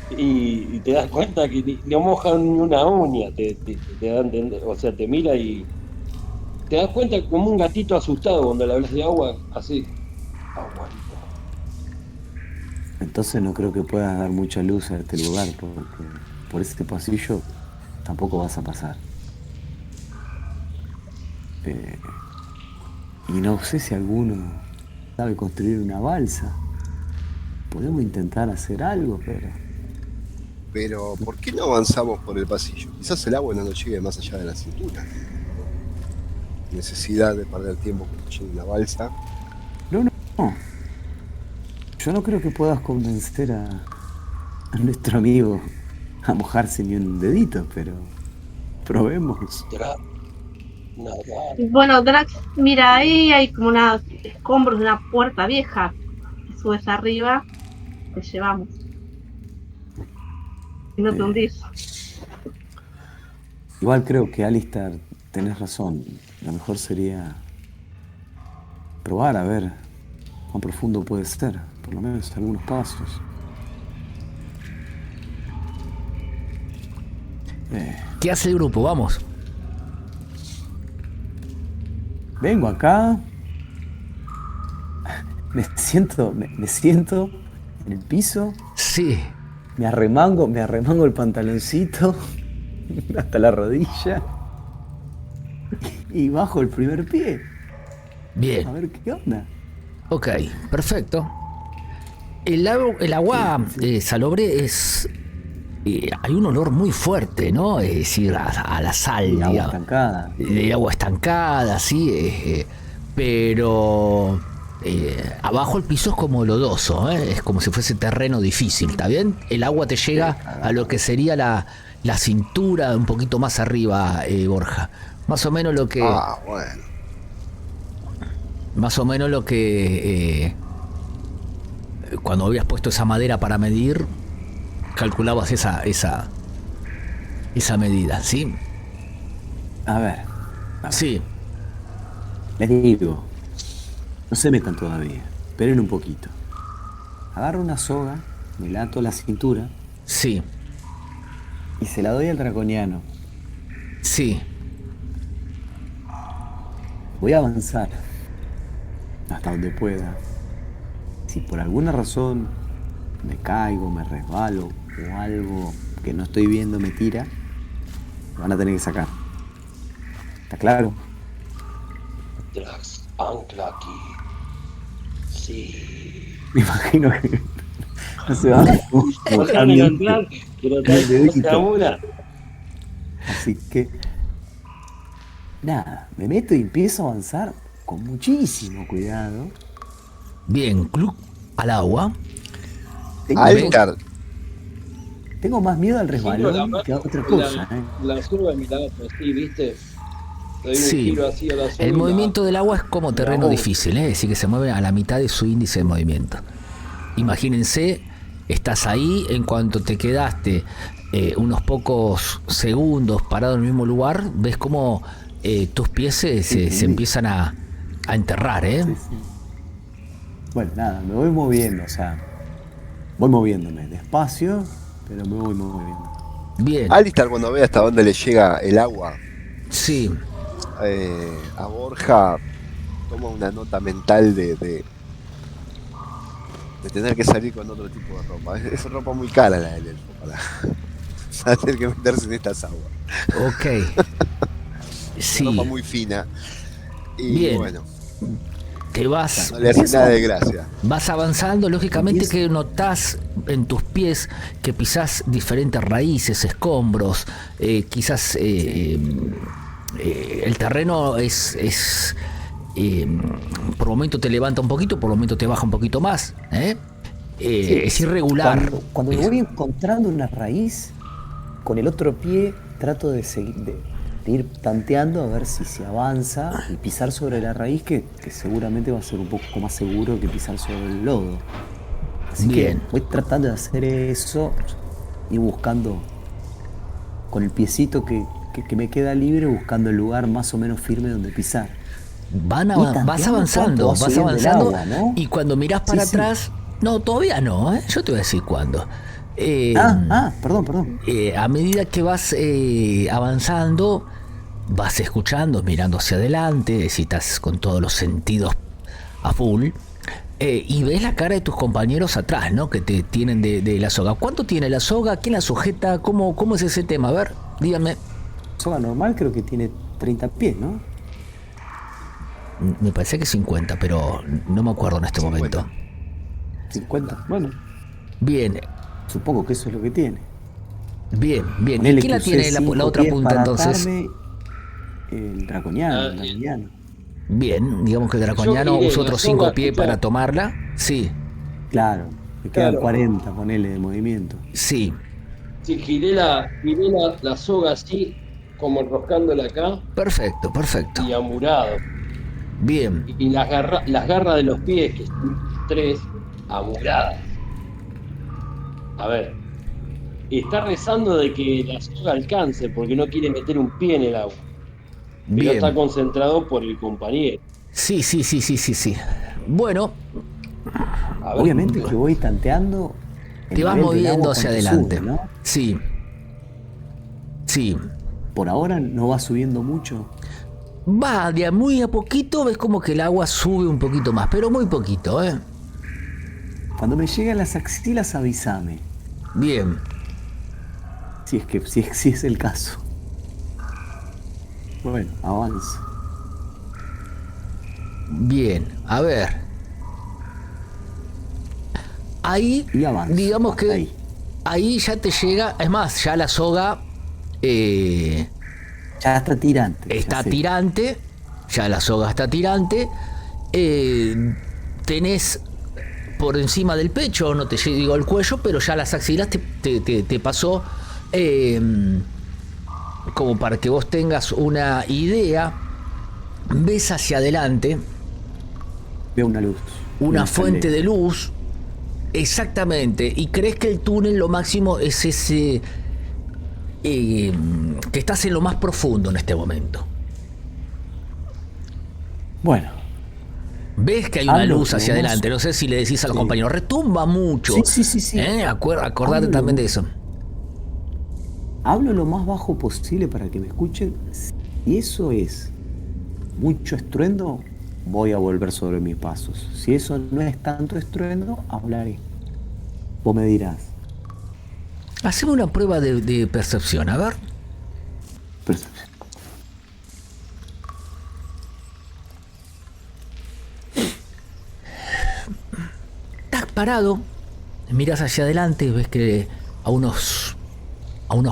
y te das cuenta que no mojan ni una uña, te da a entender, o sea, te mira y te das cuenta como un gatito asustado cuando le hablas de agua, así, aguanta.
Entonces no creo que puedas dar mucha luz a este lugar, porque por este pasillo tampoco vas a pasar. Eh, y no sé si alguno sabe construir una balsa. Podemos intentar hacer algo, pero
Pero, ¿por qué no avanzamos por el pasillo? Quizás el agua no nos llegue más allá de la cintura. Necesidad de perder tiempo construyendo una balsa.
no, no, no. Yo no creo que puedas convencer a nuestro amigo a mojarse ni un dedito, pero probemos.
Tra- Nadar.
Bueno, Drax, mira, ahí hay como unos escombros de una puerta vieja. Te subes arriba, te llevamos. Y no te
Eh,
hundís.
Igual creo que Alistar, tenés razón. Lo mejor sería probar a ver cuán profundo puede ser, por lo menos algunos pasos. Eh,
¿Qué hace el grupo? Vamos.
Vengo acá, me siento en el piso,
Sí,
me arremango el pantaloncito hasta la rodilla y bajo el primer pie.
bien.
A ver qué onda.
Ok, perfecto. El
Sí,
agua
sí.
salobre es... hay un olor muy fuerte, ¿no? Es decir, a la
Y
sal,
agua
digamos.
estancada.
De agua estancada, sí. Pero abajo el piso es como lodoso, ¿eh? Es como si fuese terreno difícil, ¿está bien? El agua te
Sí,
llega a lo que sería la cintura, un poquito más arriba, Borja. Más o menos lo que...
Ah, bueno.
Más o menos lo que... cuando habías puesto esa madera para medir, calculabas esa medida, ¿sí?
a ver,
Sí,
les digo, no se metan todavía, esperen un poquito. Agarro una soga, me la ato a la cintura
sí,
y se la doy al draconiano.
sí.
Voy a avanzar hasta donde pueda. Si por alguna razón me caigo, me resbalo o algo que no estoy viendo me tira, me van a tener que sacar. ¿Está claro?
Drax, ancla aquí. Sí.
Me imagino que no se va a mojar
Déjame
ni un,
anclar, pero
ni un
tampoco se
dedito.
apura.
Así que, nada, me meto y empiezo a avanzar con muchísimo cuidado.
Bien, club al agua.
Tengo,
Ven,
Altar,
Tengo más miedo al
Giro la
resbalón
mano
que a otra
con
cosa, ¿eh?
la soga y me la hago así, ¿viste? Le doy un
Sí.
giro así a la soga
El
y
movimiento del agua es como
la
terreno
ahogo.
difícil, es decir, que se mueve a la mitad de su índice de movimiento. Imagínense, estás ahí, en cuanto te quedaste unos pocos segundos parado en el mismo lugar, ves cómo tus pies se empiezan a enterrar, ¿eh?
Sí, sí. Bueno, nada, me voy moviendo, o sea, voy moviéndome despacio, pero me voy moviendo.
Bien,
Alistar, cuando ve hasta dónde le llega el agua
sí,
a Borja, toma una nota mental de tener que salir con otro tipo de ropa. Es ropa muy cara la del elfo para tener que meterse en estas aguas.
ok.
Una
Sí,
ropa muy fina. Y
bien,
bueno,
te vas,
no le hace nada de gracia.
vas avanzando, lógicamente
Empiezo-
que notás en tus pies que pisás diferentes raíces, escombros, quizás el terreno es por momento te levanta un poquito, por momento te baja un poquito más, ¿eh? Es irregular.
Cuando me voy encontrando una raíz, con el otro pie trato de seguir, de ir tanteando a ver si se avanza y pisar sobre la raíz, que seguramente va a ser un poco más seguro que pisar sobre el lodo. Así
Bien.
que voy tratando de hacer eso y buscando con el piecito que me queda libre, buscando el lugar más o menos firme donde pisar.
Vas
tanteando
avanzando,
cuánto va
vas
subiendo el
avanzando,
agua, ¿no?
y cuando mirás para
Sí, sí.
atrás, no, todavía no, ¿eh? Yo te voy a decir cuándo.
Perdón.
A medida que vas avanzando, vas escuchando, mirando hacia adelante, si estás con todos los sentidos a full, y ves la cara de tus compañeros atrás, ¿no? Que te tienen de la soga. ¿Cuánto tiene la soga? ¿Quién la sujeta? ¿Cómo es ese tema? A ver, díganme.
Soga normal creo que tiene 30 pies, ¿no?
Me parece que 50, pero no me acuerdo en este
50.
momento.
50. Bueno,
Bien,
supongo que eso es lo que tiene.
bien. ¿Y
Ponele
quién
que
la tiene
usé
la
5
otra
pies
punta
para
entonces?
atarme, el draconiano, el draconiano.
Bien, digamos que el draconiano
giré
usó
la
otros
soga,
5 pies
escuchá.
para tomarla. Sí,
Claro, me quedan
Claro.
40, ponele, de movimiento.
sí,
Sí, giré la soga así, como enroscándola acá
perfecto.
y amurado.
Bien,
Y las garras de los pies, que son 3, amuradas. A ver, está rezando de que la soga alcance porque no quiere meter un pie en el agua, pero está
bien.
concentrado por el compañero.
Sí. Bueno,
A ver,
Obviamente que voy tanteando el
te vas
nivel del agua
moviendo hacia
cuánto
adelante.
sube, ¿no?
Sí.
Por ahora no va subiendo mucho.
Va de a muy a poquito, ves como que el agua sube un poquito más, pero muy poquito, ¿eh?
Cuando me lleguen las axilas, avísame.
Bien.
Si es el caso. Bueno, avanzo.
Bien, a ver. Ahí,
Y avanzo,
digamos
hasta
que
ahí.
ahí ya te llega, es más, ya la soga
Ya está tirante. ya
está
sé.
tirante, ya la soga está tirante, tenés por encima del pecho, no te digo el cuello, pero ya las axilas te pasó, como para que vos tengas una idea, ves hacia adelante
Veo una luz.
una fuente de luz, exactamente, y crees que el túnel lo máximo es ese, que estás en lo más profundo en este momento.
Bueno,
Ves que hay una
Hablo
luz hacia
lo más-
adelante, no sé si le decís a los
Sí.
compañeros, retumba mucho.
Sí.
Acordate
Hablo
también
lo-
de eso.
hablo lo más bajo posible para que me escuchen. Si eso es mucho estruendo, voy a volver sobre mis pasos. Si eso no es tanto estruendo, hablaré. Vos me dirás.
Haceme una prueba de percepción, a ver.
Percepción.
Estás parado, miras hacia adelante, ves que a unos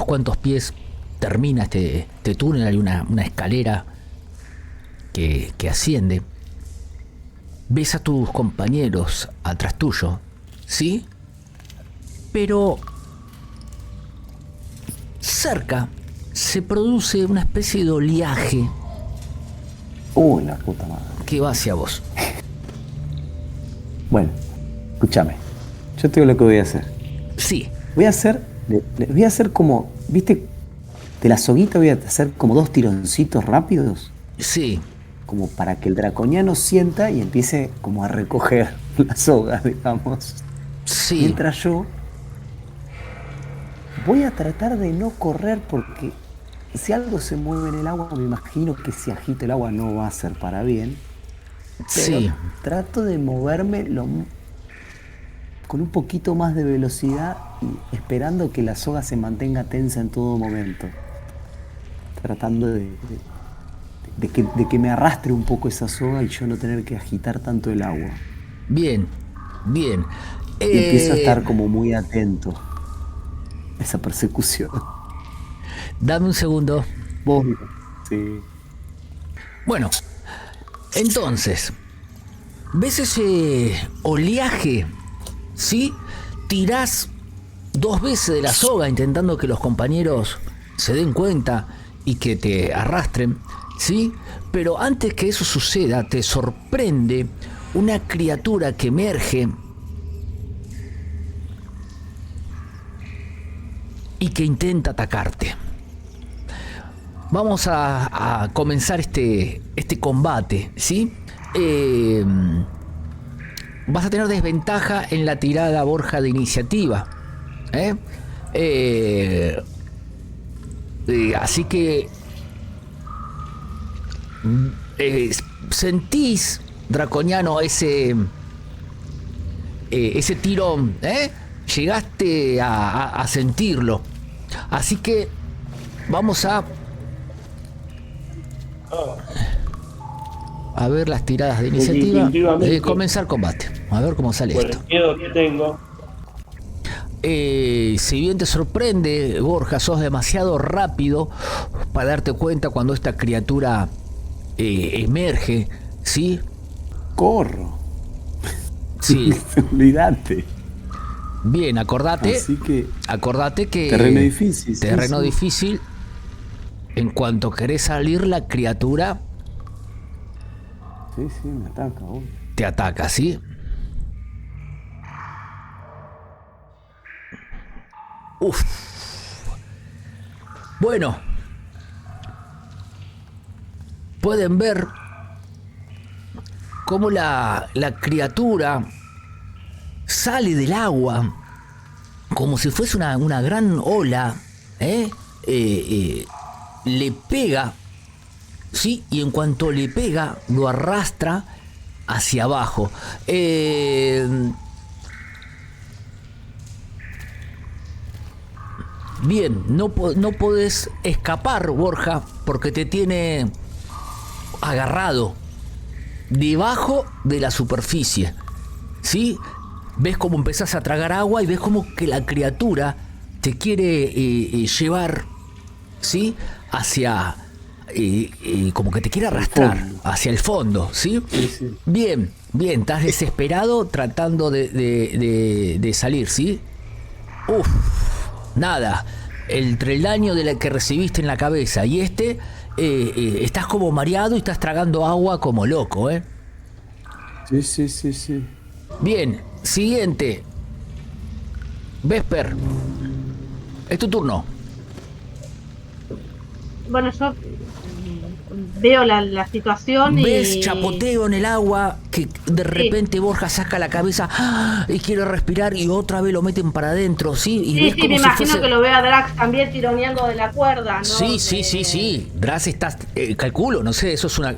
cuantos pies termina este túnel, hay una escalera que asciende. Ves a tus compañeros atrás tuyo, ¿sí? Pero cerca se produce una especie de oleaje
Uy, la puta madre.
que va hacia vos.
Bueno, escúchame. Yo te digo lo que voy a hacer.
Sí,
Voy a hacer como, ¿viste? De la soguita voy a hacer como 2 tironcitos rápidos,
sí,
como para que el draconiano sienta y empiece como a recoger la soga, digamos.
sí.
Mientras yo voy a tratar de no correr porque si algo se mueve en el agua, me imagino que si agito el agua no va a ser para bien. Pero
Sí,
trato de moverme con un poquito más de velocidad y esperando que la soga se mantenga tensa en todo momento. Tratando de que me arrastre un poco esa soga y yo no tener que agitar tanto el agua.
bien, bien.
Y empiezo a estar como muy atento a esa persecución.
Dame un segundo.
Vos, sí.
Bueno, entonces, ¿ves ese oleaje? ¿Sí? Tirás 2 veces de la soga intentando que los compañeros se den cuenta y que te arrastren, ¿sí? Pero antes que eso suceda, te sorprende una criatura que emerge y que intenta atacarte. Vamos a comenzar este combate, ¿sí? Vas a tener desventaja en la tirada, Borja, de iniciativa. Así que sentís, draconiano, ese tirón, llegaste a sentirlo. Así que vamos a ver las tiradas de iniciativa.
Definitivamente.
Comenzar combate. A ver cómo sale
Por
esto.
el miedo que tengo,
Si bien te sorprende, Borja, sos demasiado rápido para darte cuenta cuando esta criatura emerge, ¿sí?
Corro.
Sí.
Olvídate.
Bien, acordate que
Terreno difícil.
terreno
sí.
difícil. En cuanto querés salir, la criatura
Sí, me ataca. Obvio.
te ataca, ¿sí? Uf. Bueno, pueden ver cómo la criatura sale del agua como si fuese una gran ola, le pega, ¿sí? Y en cuanto le pega, lo arrastra hacia abajo. Bien, no podés escapar, Borja, porque te tiene agarrado debajo de la superficie, ¿sí? Ves cómo empezás a tragar agua y ves como que la criatura te quiere llevar, ¿sí? Hacia... como que te quiere arrastrar hacia el fondo, ¿sí?
Sí.
Bien, estás desesperado tratando de salir, ¿sí? Uf, nada, entre el daño que recibiste en la cabeza y estás como mareado y estás tragando agua como loco, ¿eh?
Sí.
Bien, siguiente. Vesper, es tu turno.
Bueno, yo veo la situación
Ves
y...
chapoteo en el agua, que de repente Borja saca la cabeza y quiere respirar y otra vez lo meten para adentro, ¿sí? Y ves
Sí,
como
me
si
imagino
fuese...
que lo veo a Drax también tironeando de la cuerda, ¿no?
Sí. Drax está... calculo, no sé, eso es una...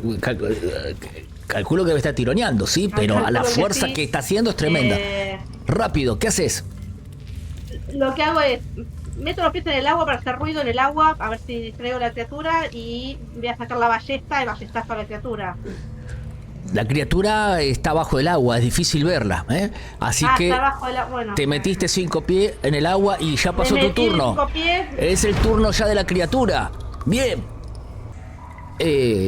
calculo que debe estar tironeando, ¿sí? Pero a la
Calculo que
fuerza
sí.
que está haciendo es tremenda. Rápido, ¿qué haces?
Lo que hago es meto los pies en el agua para hacer ruido en el agua, a ver si distraigo a la criatura, y voy a sacar la ballesta y ballestazo a la criatura.
La criatura está bajo el agua, es difícil verla, ¿eh? Así que
está bajo el agua. Bueno,
te metiste 5 pies en el agua y ya pasó
me
tu
metí
turno.
5 pies.
Es el turno ya de la criatura. Bien.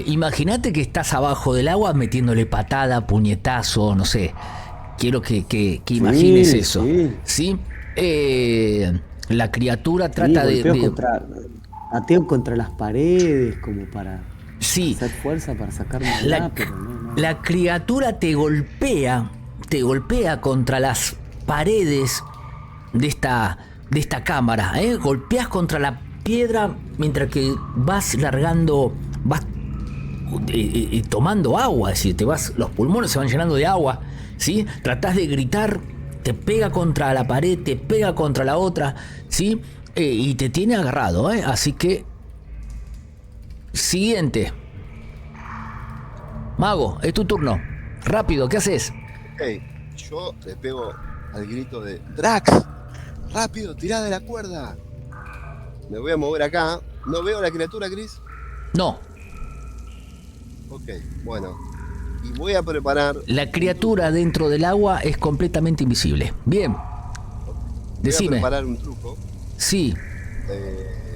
Imagínate que estás abajo del agua metiéndole patada, puñetazo, no sé. Quiero que imagines eso.
Sí.
¿Sí? La criatura
Sí,
trata
pateo contra las paredes como para
Sí,
hacer fuerza para sacarme de
la,
allá, pero no.
la criatura te golpea contra las paredes de esta cámara, ¿eh? Golpeas contra la piedra mientras que vas tomando agua, es decir, los pulmones se van llenando de agua, ¿sí? Tratás de gritar, te pega contra la pared, te pega contra la otra, ¿sí? Y te tiene agarrado, ¿eh? Así que... Siguiente. Mago, es tu turno. Rápido, ¿qué haces?
Ok, yo le pego al grito de Drax, rápido, tirá de la cuerda. Me voy a mover acá. ¿No veo a la criatura, Chris?
No,
Ok, bueno. Y voy a preparar...
la criatura dentro del agua es completamente invisible. Bien,
Voy a
decime.
preparar un truco.
Sí.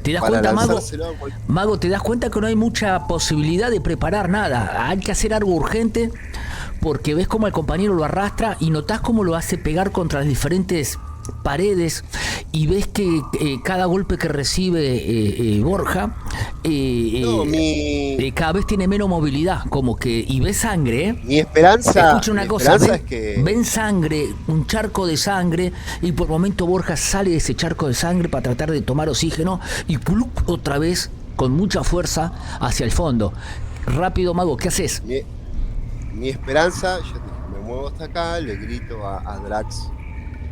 ¿Te das
para
cuenta, Mago?
lanzárselo a cual-
Mago, ¿te das cuenta que no hay mucha posibilidad de preparar nada? Hay que hacer algo urgente porque ves cómo el compañero lo arrastra y notás cómo lo hace pegar contra las diferentes paredes y ves que cada golpe que recibe Borja cada vez tiene menos movilidad, como que, y ves sangre, ¿eh?
Mi esperanza,
Escucha una
mi
cosa,
esperanza es que...
ven sangre, un charco de sangre, y por momento Borja sale de ese charco de sangre para tratar de tomar oxígeno y ¡plup! Otra vez con mucha fuerza hacia el fondo. Rápido, Mago, ¿qué haces?
Mi esperanza, ya te dije, me muevo hasta acá, le grito a Drax,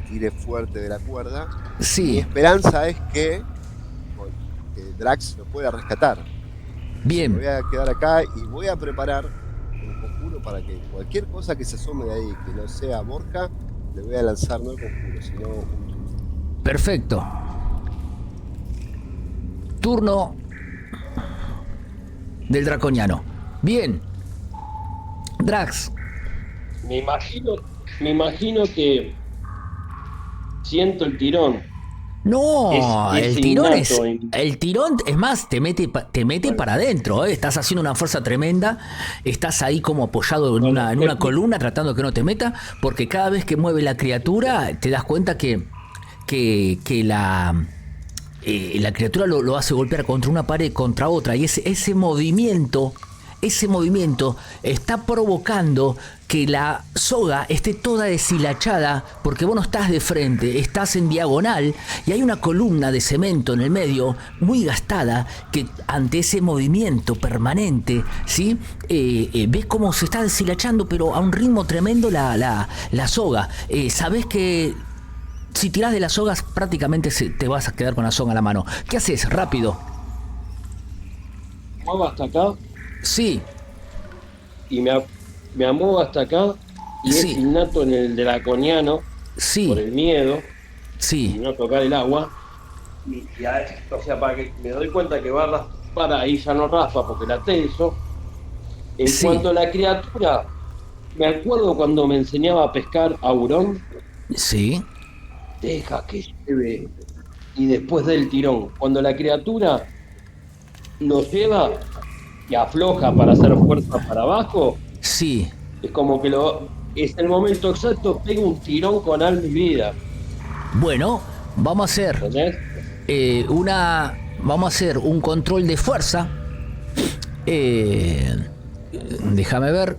tire fuerte de la cuerda. Mi
Sí,
esperanza es que Drax lo pueda rescatar. Me
bien,
voy a quedar acá y voy a preparar un conjuro para que cualquier cosa que se asome de ahí, que no sea Borja, le voy a lanzar no el conjuro, sino un...
perfecto. Turno del draconiano. Bien, Drax.
Me imagino que siento el tirón.
No,
Es
el tirón
innato.
el tirón es más, te mete para adentro, ¿eh? Estás haciendo una fuerza tremenda, estás ahí como apoyado en una columna tratando que no te meta, porque cada vez que mueve la criatura te das cuenta que la criatura lo hace golpear contra una pared, contra otra, y ese movimiento está provocando que la soga esté toda deshilachada, porque vos no estás de frente, estás en diagonal y hay una columna de cemento en el medio muy gastada que ante ese movimiento permanente, ¿sí? Ves cómo se está deshilachando, pero a un ritmo tremendo la soga. Sabés que si tirás de las sogas prácticamente te vas a quedar con la soga en la mano. ¿Qué haces? Rápido.
Muevo hasta acá
Sí,
y me amuevo hasta acá y
Sí.
es innato en el draconiano
sí,
por el miedo y
sí,
no tocar el agua. O sea, para que me doy cuenta que va a raspar, ahí ya no raspa porque la tenso. En
Sí.
cuanto a la criatura, me acuerdo cuando me enseñaba a pescar Aurón,
sí,
deja que lleve y después del tirón. Cuando la criatura lo lleva y afloja para hacer fuerza para abajo,
sí.
es como que es el momento exacto, pega un tirón con alma y vida.
Bueno, vamos a hacer
¿Entendés?
vamos a hacer un control de fuerza. Déjame ver.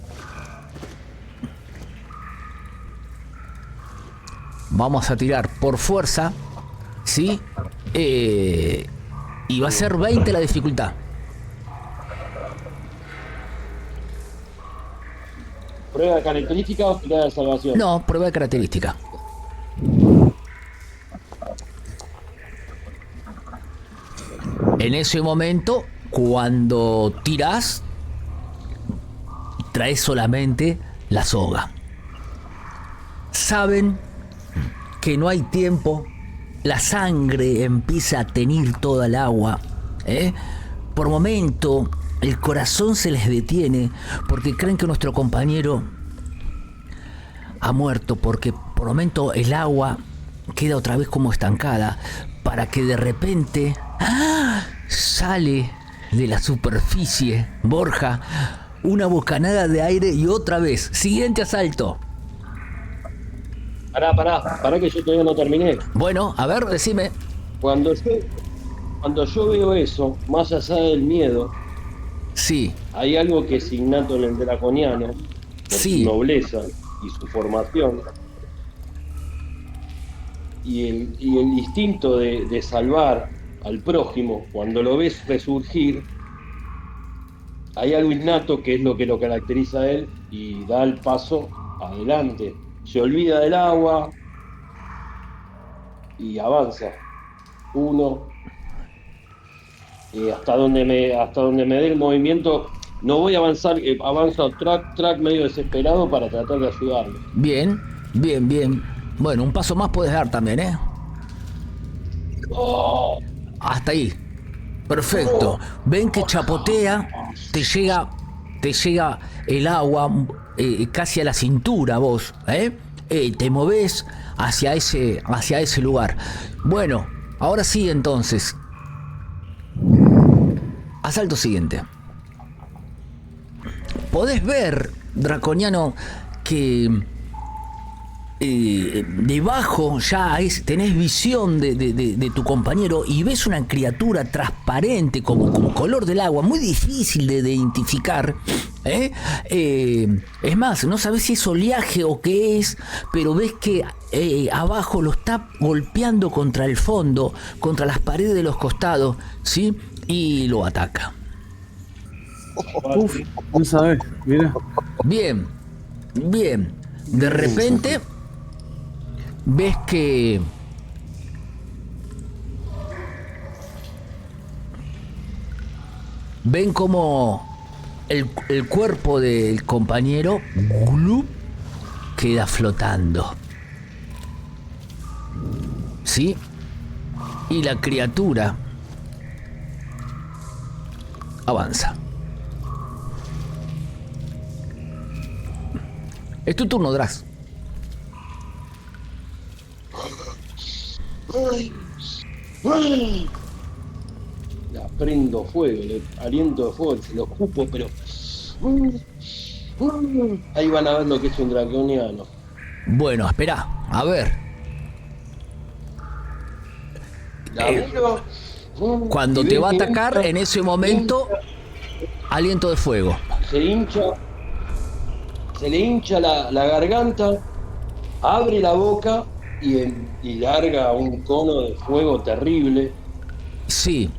Vamos a tirar por fuerza, ¿sí? Y va a ser 20 la dificultad.
¿Prueba de característica o tirada de salvación?
No, prueba de característica. En ese momento, cuando tirás, traes solamente la soga. Saben que no hay tiempo, la sangre empieza a teñir toda el agua, ¿eh? Por momento, el corazón se les detiene porque creen que nuestro compañero ha muerto, porque por momento el agua queda otra vez como estancada, para que de repente sale de la superficie, Borja, una bocanada de aire y otra vez, siguiente asalto.
Pará que yo todavía no terminé.
Bueno, a ver, decime.
Cuando yo, cuando yo veo eso, más allá del miedo,
Sí,
hay algo que es innato en el draconiano, por su
sí,
nobleza y su formación, y el instinto de salvar al prójimo, cuando lo ves resurgir, hay algo innato que es lo que lo caracteriza a él y da el paso adelante. Se olvida del agua y avanza. Uno, hasta donde me dé el movimiento, no voy a avanzar, avanzo track medio desesperado para tratar de ayudarlo.
bien, bien, bien. Bueno, un paso más puedes dar también, ¿eh?
¡Oh!
Hasta ahí. Perfecto. Ven que chapotea, te llega, te llega el agua casi a la cintura vos, ¿eh? Te movés hacia ese lugar. Bueno, ahora sí entonces. Asalto siguiente. Podés ver, draconiano, que debajo ya tenés visión de tu compañero y ves una criatura transparente como color del agua, muy difícil de identificar. ¿Eh? Es más, no sabes si es oleaje o qué es, pero ves que abajo lo está golpeando contra el fondo, contra las paredes de los costados, ¿sí? Y lo ataca.
Uf, no sabes, mira.
Bien, bien. De repente ves que ven como el cuerpo del compañero ¡glup! Queda flotando. ¿Sí? Y la criatura avanza. Es tu turno, Drax.
La prendo fuego, le aliento de fuego, se lo escupo, pero. Ahí van a ver lo que es un draconiano.
Bueno, espera, a ver.
La miro.
Cuando
Y
te
ven
va a
que
atacar,
entra,
en ese momento, aliento de fuego.
se le hincha la garganta, abre la boca y larga un cono de fuego terrible.
Sí,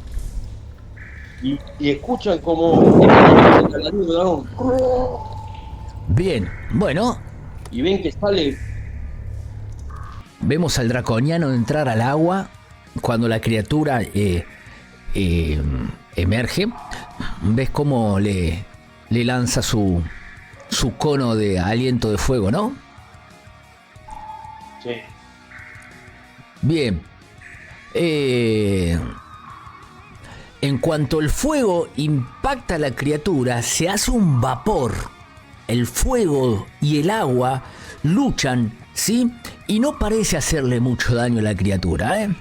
Y escuchan como el alarido de dragón.
bien. Bueno,
Y ven que sale.
vemos al draconiano entrar al agua cuando la criatura emerge. Ves cómo le lanza su cono de aliento de fuego, ¿no?
Sí.
Bien. En cuanto el fuego impacta a la criatura, se hace un vapor. El fuego y el agua luchan, ¿sí? Y no parece hacerle mucho daño a la criatura, ¿eh?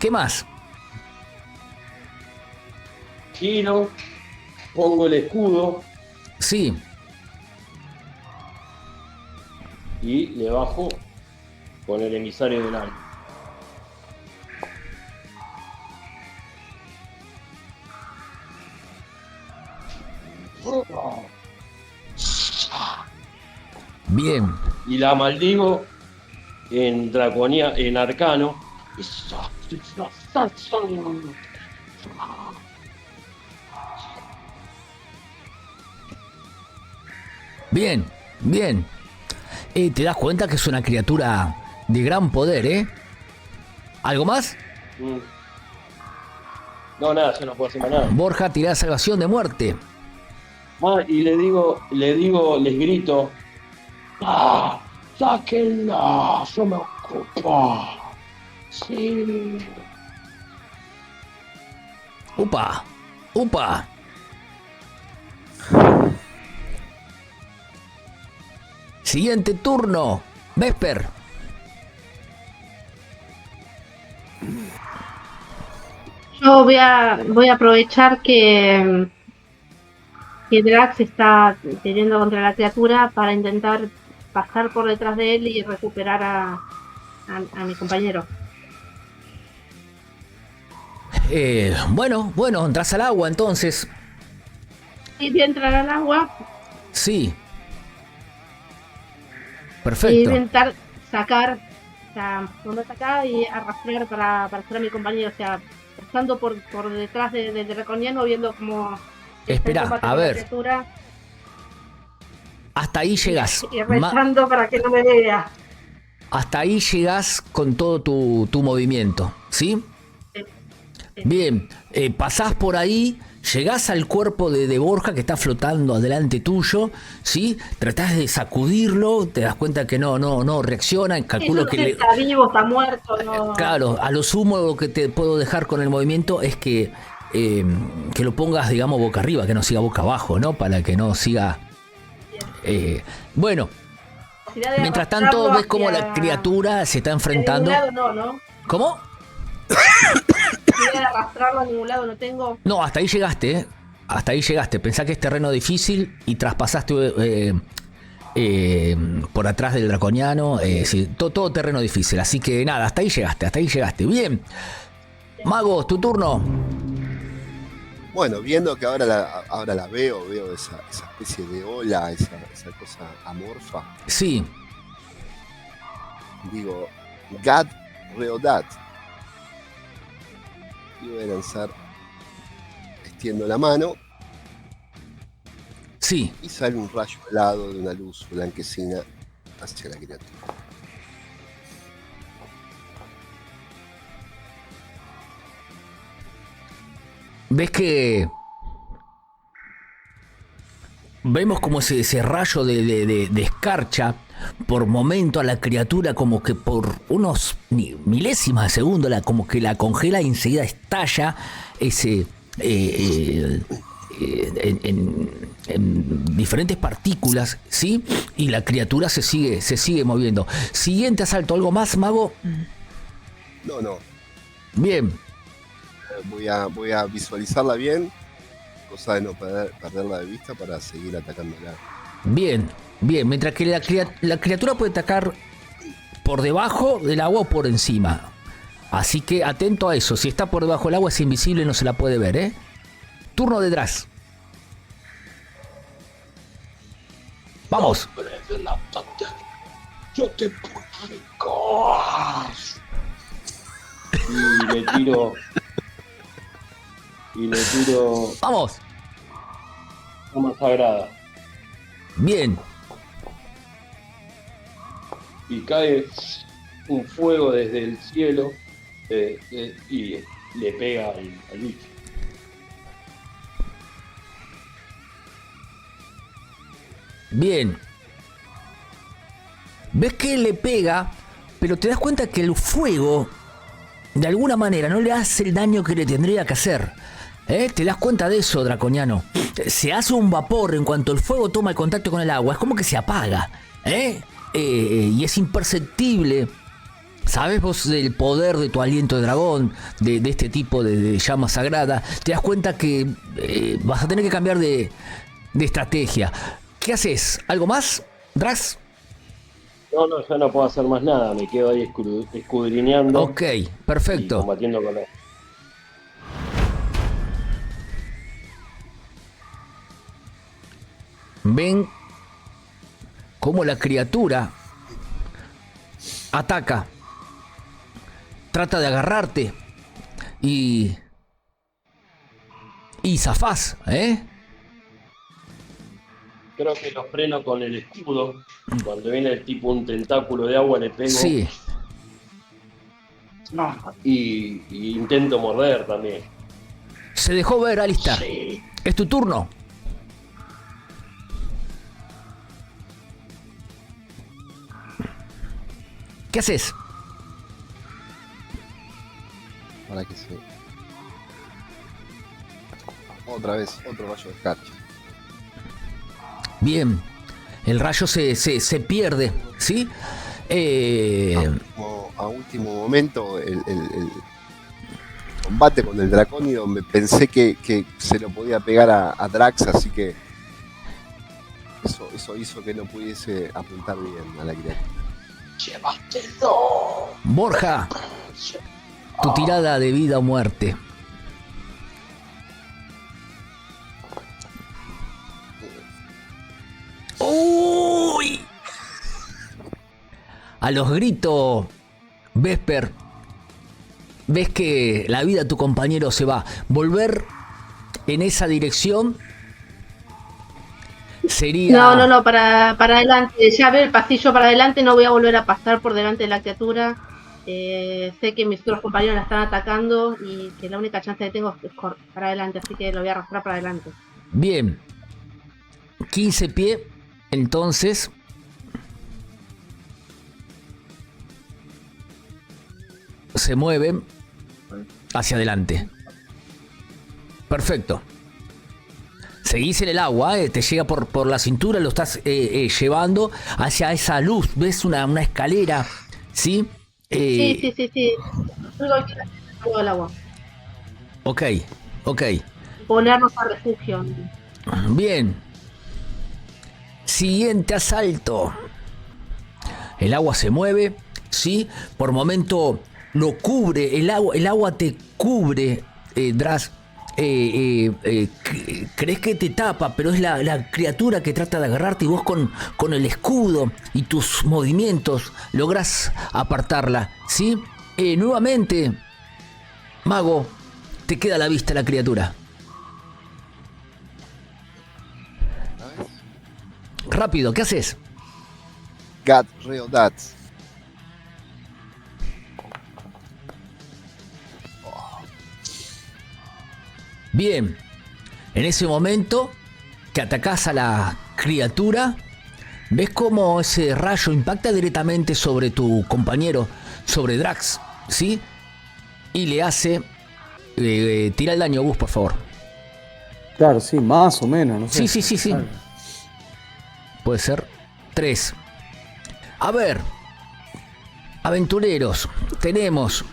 ¿Qué más?
Giro, pongo el escudo
Sí,
y le bajo con el emisario del alma.
bien.
Y la maldigo en draconía, en arcano.
Bien, bien. Te das cuenta que es una criatura de gran poder, ¿eh? ¿Algo más?
No, nada, yo no puedo hacer más nada.
Borja, tirá salvación de muerte.
Y les grito, ¡sáquenla! Yo me ocupo. Sí.
¡Upa! ¡Upa! Siguiente turno. Vesper.
Yo voy a aprovechar que Drax está teniendo contra la criatura para intentar pasar por detrás de él y recuperar a mi compañero.
Bueno, entras al agua entonces.
Y voy a entrar al agua
Sí.
y
Perfecto.
voy a intentar sacar, o sea, una sacar y arrastrar para hacer a mi compañero, o sea, estando por detrás del draconiano, viendo como
Esperá,
combate
a
con la
ver.
criatura
Hasta ahí llegas.
y rezando para que no me vea.
Hasta ahí llegas con todo tu movimiento, ¿sí?
Sí.
Bien, pasás por ahí, llegás al cuerpo de Borja que está flotando adelante tuyo, ¿sí? Tratás de sacudirlo, te das cuenta que no reacciona,
Yo
calculo
no
que
sé si está vivo, está muerto, no.
Claro, a lo sumo lo que te puedo dejar con el movimiento es que lo pongas, digamos, boca arriba, que no siga boca abajo, ¿no? Para que no siga... bueno,
Posibilidad de
mientras tanto
arrastrarlo
ves como la
hacia-
criatura se está
hacia
enfrentando...
ningún lado no.
¿Cómo?
Posibilidad de arrastrarlo a ningún lado no tengo.
No, hasta ahí llegaste, ¿eh? Hasta ahí llegaste. Pensá que es terreno difícil y traspasaste por atrás del draconiano. Sí, todo terreno difícil. Así que nada, hasta ahí llegaste. Bien. Magos, tu turno.
Bueno, viendo que ahora la veo esa especie de ola, esa cosa amorfa,
Sí,
digo, Gad Reodat. Y voy a lanzar, extiendo la mano
sí.
y sale un rayo helado de una luz blanquecina hacia la criatura.
Ves que... Vemos como ese rayo de escarcha por momento a la criatura como que por unos milésimas de segundo como que la congela y enseguida estalla ese en diferentes partículas, ¿sí? Y la criatura se sigue moviendo. Siguiente asalto, ¿algo más, mago?
No,
Bien,
voy a visualizarla bien, cosa de no perderla de vista para seguir atacándola.
bien. Mientras que la criatura puede atacar por debajo del agua o por encima. Así que atento a eso. Si está por debajo del agua es invisible y no se la puede ver, ¿eh? Turno de Dras. Vamos.
Yo te purifico. Y le tiro
Vamos.
llama sagrada.
Bien.
Y cae un fuego desde el cielo y le pega al bicho.
Bien. Ves que le pega, pero te das cuenta que el fuego de alguna manera no le hace el daño que le tendría que hacer. ¿Te das cuenta de eso, draconiano? Se hace un vapor en cuanto el fuego toma el contacto con el agua. Es como que se apaga. Y es imperceptible. ¿Sabes vos del poder de tu aliento de dragón? De este tipo de llama sagrada. Te das cuenta que vas a tener que cambiar de estrategia. ¿Qué haces? ¿Algo más, Drax?
No, ya no puedo hacer más nada. Me quedo ahí escudriñando.
Ok,
Y
perfecto.
combatiendo con él.
Ven cómo la criatura ataca, trata de agarrarte y zafás,
Creo que lo freno con el escudo. Cuando viene el tipo un tentáculo de agua le pego.
Sí,
Y intento morder también.
se dejó ver, Alistar.
Sí.
Es tu turno. ¿Qué haces?
Para que se... Otra vez, otro rayo de escarcha.
Bien, el rayo se pierde, ¿sí?
A último momento, el combate con el dracónido, pensé que se lo podía pegar a Drax, así que eso hizo que no pudiese apuntar bien a la criatura.
Llévatelo.
Borja, tu tirada de vida o muerte. ¡Uy! A los gritos, Vesper, ves que la vida de tu compañero se va. Volver en esa dirección sería...
No, para adelante. Ya veo el pasillo para adelante, no voy a volver a pasar por delante de la criatura. Sé que mis otros compañeros la están atacando y que la única chance que tengo es para adelante, así que lo voy a arrastrar para adelante.
Bien. 15 pies, entonces... se mueven hacia adelante. Perfecto. Seguís en el agua, te llega por la cintura, lo estás llevando hacia esa luz. ¿Ves una escalera? ¿Sí?
Sí. Todo el agua.
Ok.
Ponernos a refugio.
Bien. Siguiente asalto. El agua se mueve, ¿sí? Por momento lo cubre, el agua te cubre, Dras. Crees que te tapa, pero es la criatura que trata de agarrarte y vos con el escudo y tus movimientos lográs apartarla, ¿sí? Nuevamente, mago, te queda a la vista la criatura. Rápido, ¿qué haces?
Got real that.
Bien, en ese momento que atacás a la criatura, ves cómo ese rayo impacta directamente sobre tu compañero, sobre Drax, ¿sí? Y le hace... tira el daño, Gus, por favor.
Claro, sí, más o menos, no sé.
Sí. Puede ser 3. A ver, aventureros, tenemos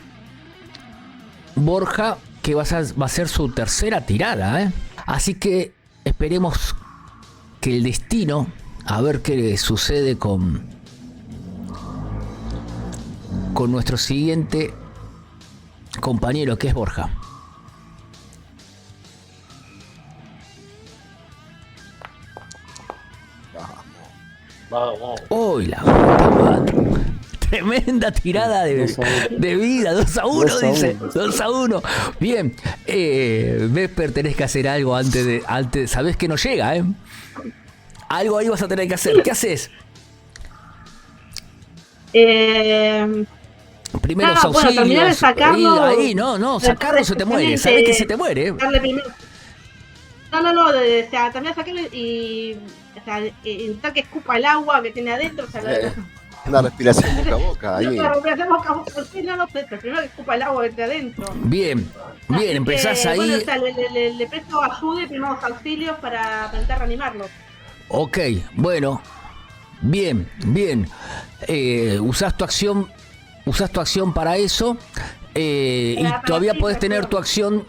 Borja, que va a ser su tercera tirada, ¿eh? Así que esperemos que el destino, a ver qué sucede con nuestro siguiente compañero, que es Borja.
Vamos.
¡Uy, la puta madre! Tremenda tirada de vida, 2-1, dice. 2-1. Bien, Vesper, tenés que hacer algo antes. Sabés que no llega, ¿eh? Algo ahí vas a tener que hacer. ¿Qué haces? Primero los auxilios.
Bueno, terminar de sacarlo.
Ahí, no, sacarlo se te muere. Sabés que se te muere.
Darle primero. No, o sea, terminar de sacarlo y. O sea, intentar que escupa el agua que tiene adentro. O sea,
una respiración boca a boca ahí.
Una respiración boca a boca. Pero primero que escupa el agua que tiene adentro.
Bien, empezás ahí.
Bueno, o sea, le presto ayuda y primeros auxilios para intentar reanimarlo.
Ok, bueno. Bien. Usás tu acción para eso. Y todavía podés tener tu acción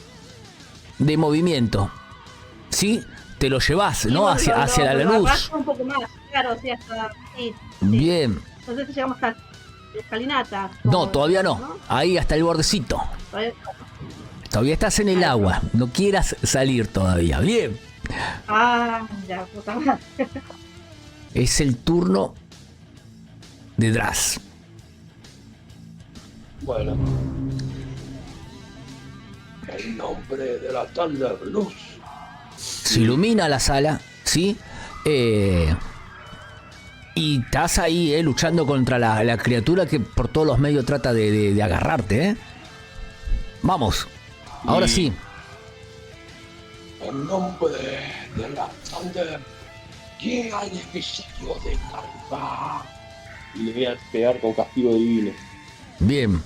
de movimiento. ¿Sí? Te lo llevas, ¿no? Hacia la luz.
Un poco más, claro, sí, hasta, sí.
Bien.
Entonces llegamos a la escalinata.
No, todavía no. Ahí hasta el bordecito. Todavía estás en el agua. No quieras salir todavía. Bien.
Ya, puta madre.
Es el turno de Dras.
Bueno. En nombre de la Thunder Luz.
Se ilumina la sala, ¿sí? Y estás ahí, luchando contra la criatura que por todos los medios trata de agarrarte, ¿eh? Vamos, ahora sí.
En nombre de la Thunder, llega el episodio de Carva. Y le voy a pegar con castigo divino.
Bien.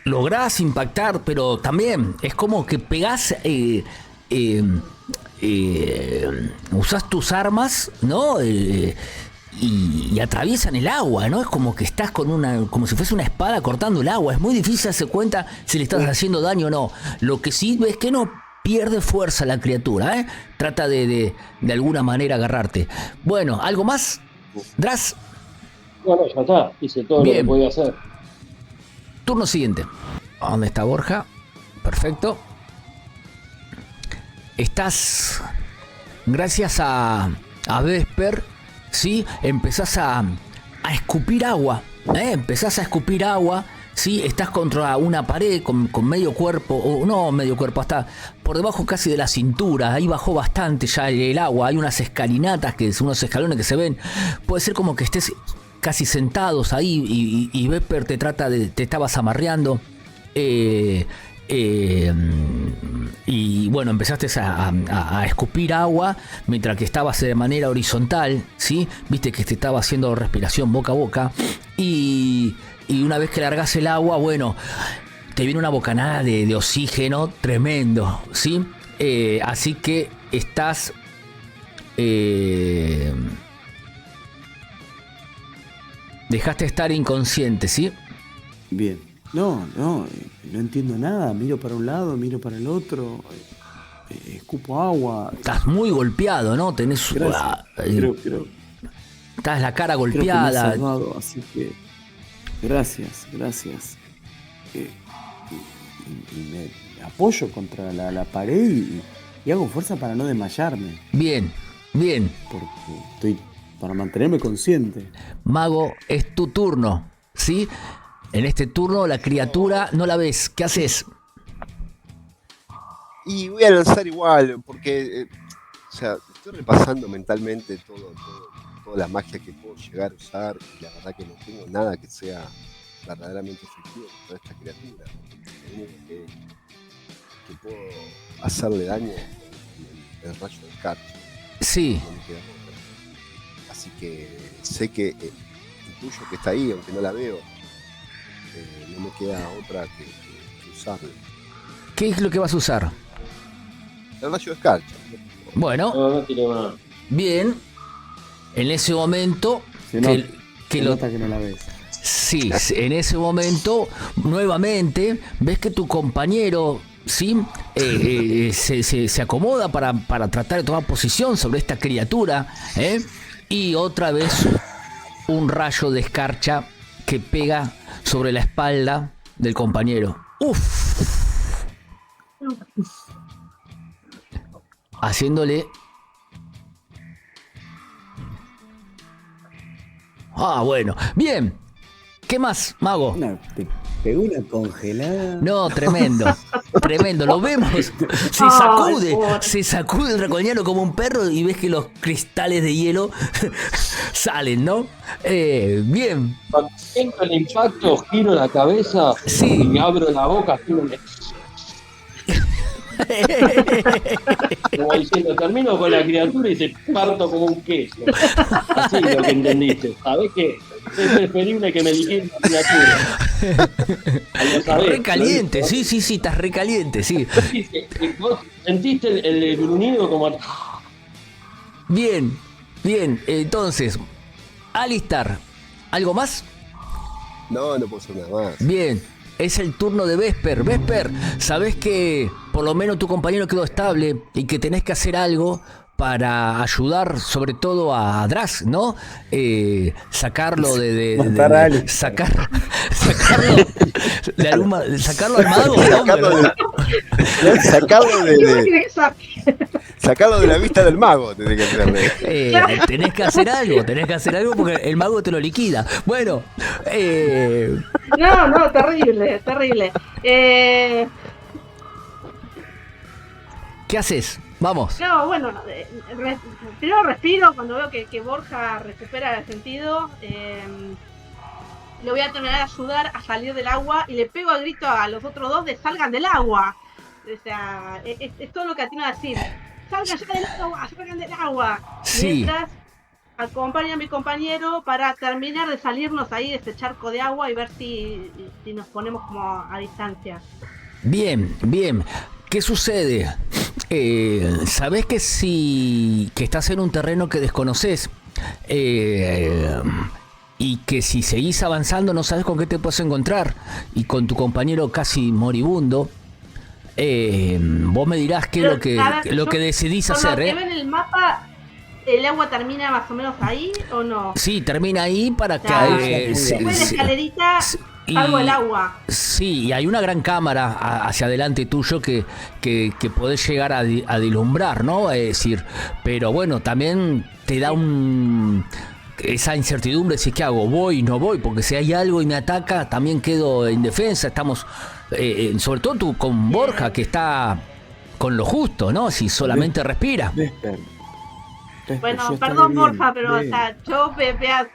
Lográs impactar, pero también es como que pegás, usás tus armas, ¿no? Y atraviesan el agua, ¿no? Es como que estás como si fuese una espada cortando el agua. Es muy difícil darse cuenta si le estás haciendo daño o no. Lo que sí es que no pierde fuerza la criatura, ¿eh? Trata de alguna manera agarrarte. Bueno, ¿algo más? Dras.
Bueno, ya está, hice todo lo
Bien.
que podía hacer.
Turno siguiente. ¿Dónde está Borja? Perfecto. Estás, gracias a Vesper, ¿sí? Empezás a escupir agua, empezás a escupir agua, ¿sí? Estás contra una pared con medio cuerpo, o no medio cuerpo, hasta por debajo casi de la cintura. Ahí bajó bastante ya el agua. Hay unas escalinatas, unos escalones que se ven. Puede ser como que estés casi sentados ahí y Vesper te estabas amarreando. Y bueno, empezaste a escupir agua mientras que estabas de manera horizontal, ¿sí? Viste que te estaba haciendo respiración boca a boca. Y una vez que largas el agua, bueno, te viene una bocanada de oxígeno tremendo, ¿sí? Así que estás... dejaste de estar inconsciente, ¿sí?
Bien. No entiendo nada. Miro para un lado, miro para el otro. Escupo agua.
Estás muy golpeado, ¿no? Tenés...
Gracias. Creo
estás la cara
que me has
golpeada.
salvado, así que gracias. Y me apoyo contra la pared y hago fuerza para no desmayarme,
Bien.
porque estoy para mantenerme consciente.
Mago, es tu turno, ¿sí? En este turno la criatura no la ves. ¿Qué haces?
Y voy a lanzar igual, porque, o sea, estoy repasando mentalmente toda la magia que puedo llegar a usar, y la verdad que no tengo nada que sea verdaderamente efectivo contra esta criatura. Lo único que puedo hacerle daño es el rayo del carcho.
Sí.
No me queda otra. Así que sé que intuyo que está ahí, aunque no la veo. No me queda otra que usarla.
¿Qué es lo que vas a usar?
El rayo de escarcha.
Bueno,
No tiene más.
bien. En ese momento...
Se
que
nota que no la ves.
Sí, en ese momento, nuevamente, ves que tu compañero, ¿sí? Se acomoda para tratar de tomar posición sobre esta criatura, y otra vez un rayo de escarcha que pega sobre la espalda del compañero. ¡Uf! Haciéndole... bueno. Bien. ¿Qué más, mago?
Te pegó una congelada.
No, tremendo. Lo vemos. Se sacude el draconiano como un perro y ves que los cristales de hielo salen, ¿no? Bien.
Cuando siento el impacto, giro la cabeza
Sí.
y abro la boca, como diciendo, termino con la criatura y te parto como un queso. Así es lo que entendiste. ¿Sabés qué? Es preferible que me liquide la criatura. Lo sabés,
Recaliente,
¿no?
sí, estás recaliente, sí.
¿Vos sentiste el gruñido como...
Bien. Entonces, Alistar, ¿algo más?
No puedo hacer nada más.
Bien, es el turno de Vesper. Vesper, sabés que por lo menos tu compañero quedó estable y que tenés que hacer algo para ayudar sobre todo a Draz, ¿no? Sacarlo
Matar a alguien.
sacarlo al mago, ¿no?
Sacarlo de la vista del mago, tenés que hacerle.
Tenés que hacer algo porque el mago te lo liquida. Bueno,
No, terrible.
¿qué haces? Vamos.
No, bueno, primero respiro cuando veo que Borja recupera el sentido. Le voy a terminar de ayudar a salir del agua y le pego al grito a los otros dos de salgan del agua. O sea, es todo lo que atino a decir. Salgan del agua.
Sí.
Mientras acompaño a mi compañero para terminar de salirnos ahí de este charco de agua y ver si nos ponemos como a distancia.
Bien. ¿Qué sucede? Sabés que que estás en un terreno que desconoces, y que si seguís avanzando no sabes con qué te puedes encontrar, y con tu compañero casi moribundo, vos me dirás qué es lo que decidís hacer,
Con lo que veo en el mapa, el agua termina más o menos ahí o no?
Sí, termina ahí para
Claro.
que...
Después de la escalerita salgo el agua.
Sí, y hay una gran cámara hacia adelante tuyo que podés llegar a vislumbrar, ¿no? Es decir, pero bueno, también te da esa incertidumbre de si qué hago, voy, no voy, porque si hay algo y me ataca, también quedo indefensa. Estamos, sobre todo tú con Borja, que está con lo justo, ¿no? Si solamente respira.
Vesper,
Bueno,
yo estaré
perdón,
bien,
Borja, pero o
ve.
sea, yo voy a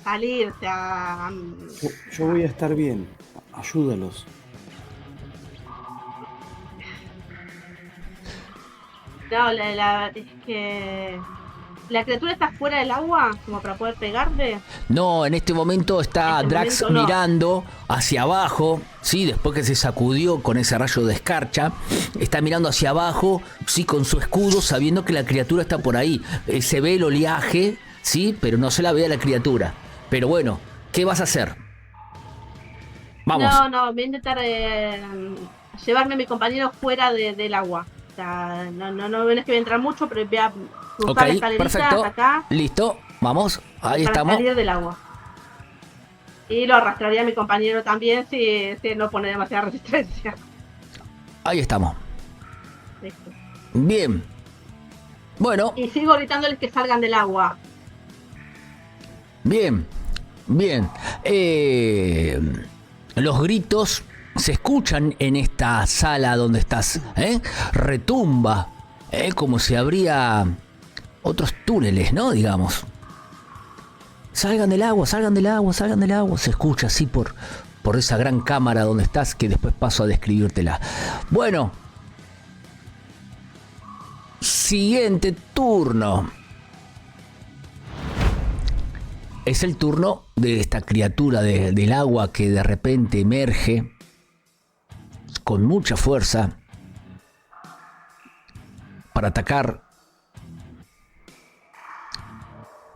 salir, o sea,
Yo voy a estar bien. Ayúdalos.
no, es que la criatura está fuera del agua como para poder pegarle.
No, en este momento está
En este
Drax
momento no.
mirando hacia abajo, sí, después que se sacudió con ese rayo de escarcha, está mirando hacia abajo, sí, con su escudo, sabiendo que la criatura está por ahí. Se ve el oleaje, sí, pero no se la ve a la criatura. Pero bueno, ¿qué vas a hacer? Vamos.
No, voy a intentar llevarme a mi compañero fuera del agua. O sea, no es que voy a entrar mucho, pero voy a cruzar
Ok,
la escalerita
perfecto.
hasta acá
Listo, vamos, ahí
para
estamos.
salir del agua. Y lo arrastraría a mi compañero también si no pone demasiada resistencia.
Ahí estamos.
Listo.
Bien. Bueno,
Y sigo gritándoles que salgan del agua.
bien, bien. Los gritos se escuchan en esta sala donde estás, ¿eh? Retumba, como si habría otros túneles, ¿no? Digamos. Salgan del agua, salgan del agua, salgan del agua. Se escucha así por esa gran cámara donde estás, que después paso a describírtela. Bueno. Siguiente turno. Es el turno de esta criatura del agua que de repente emerge con mucha fuerza para atacar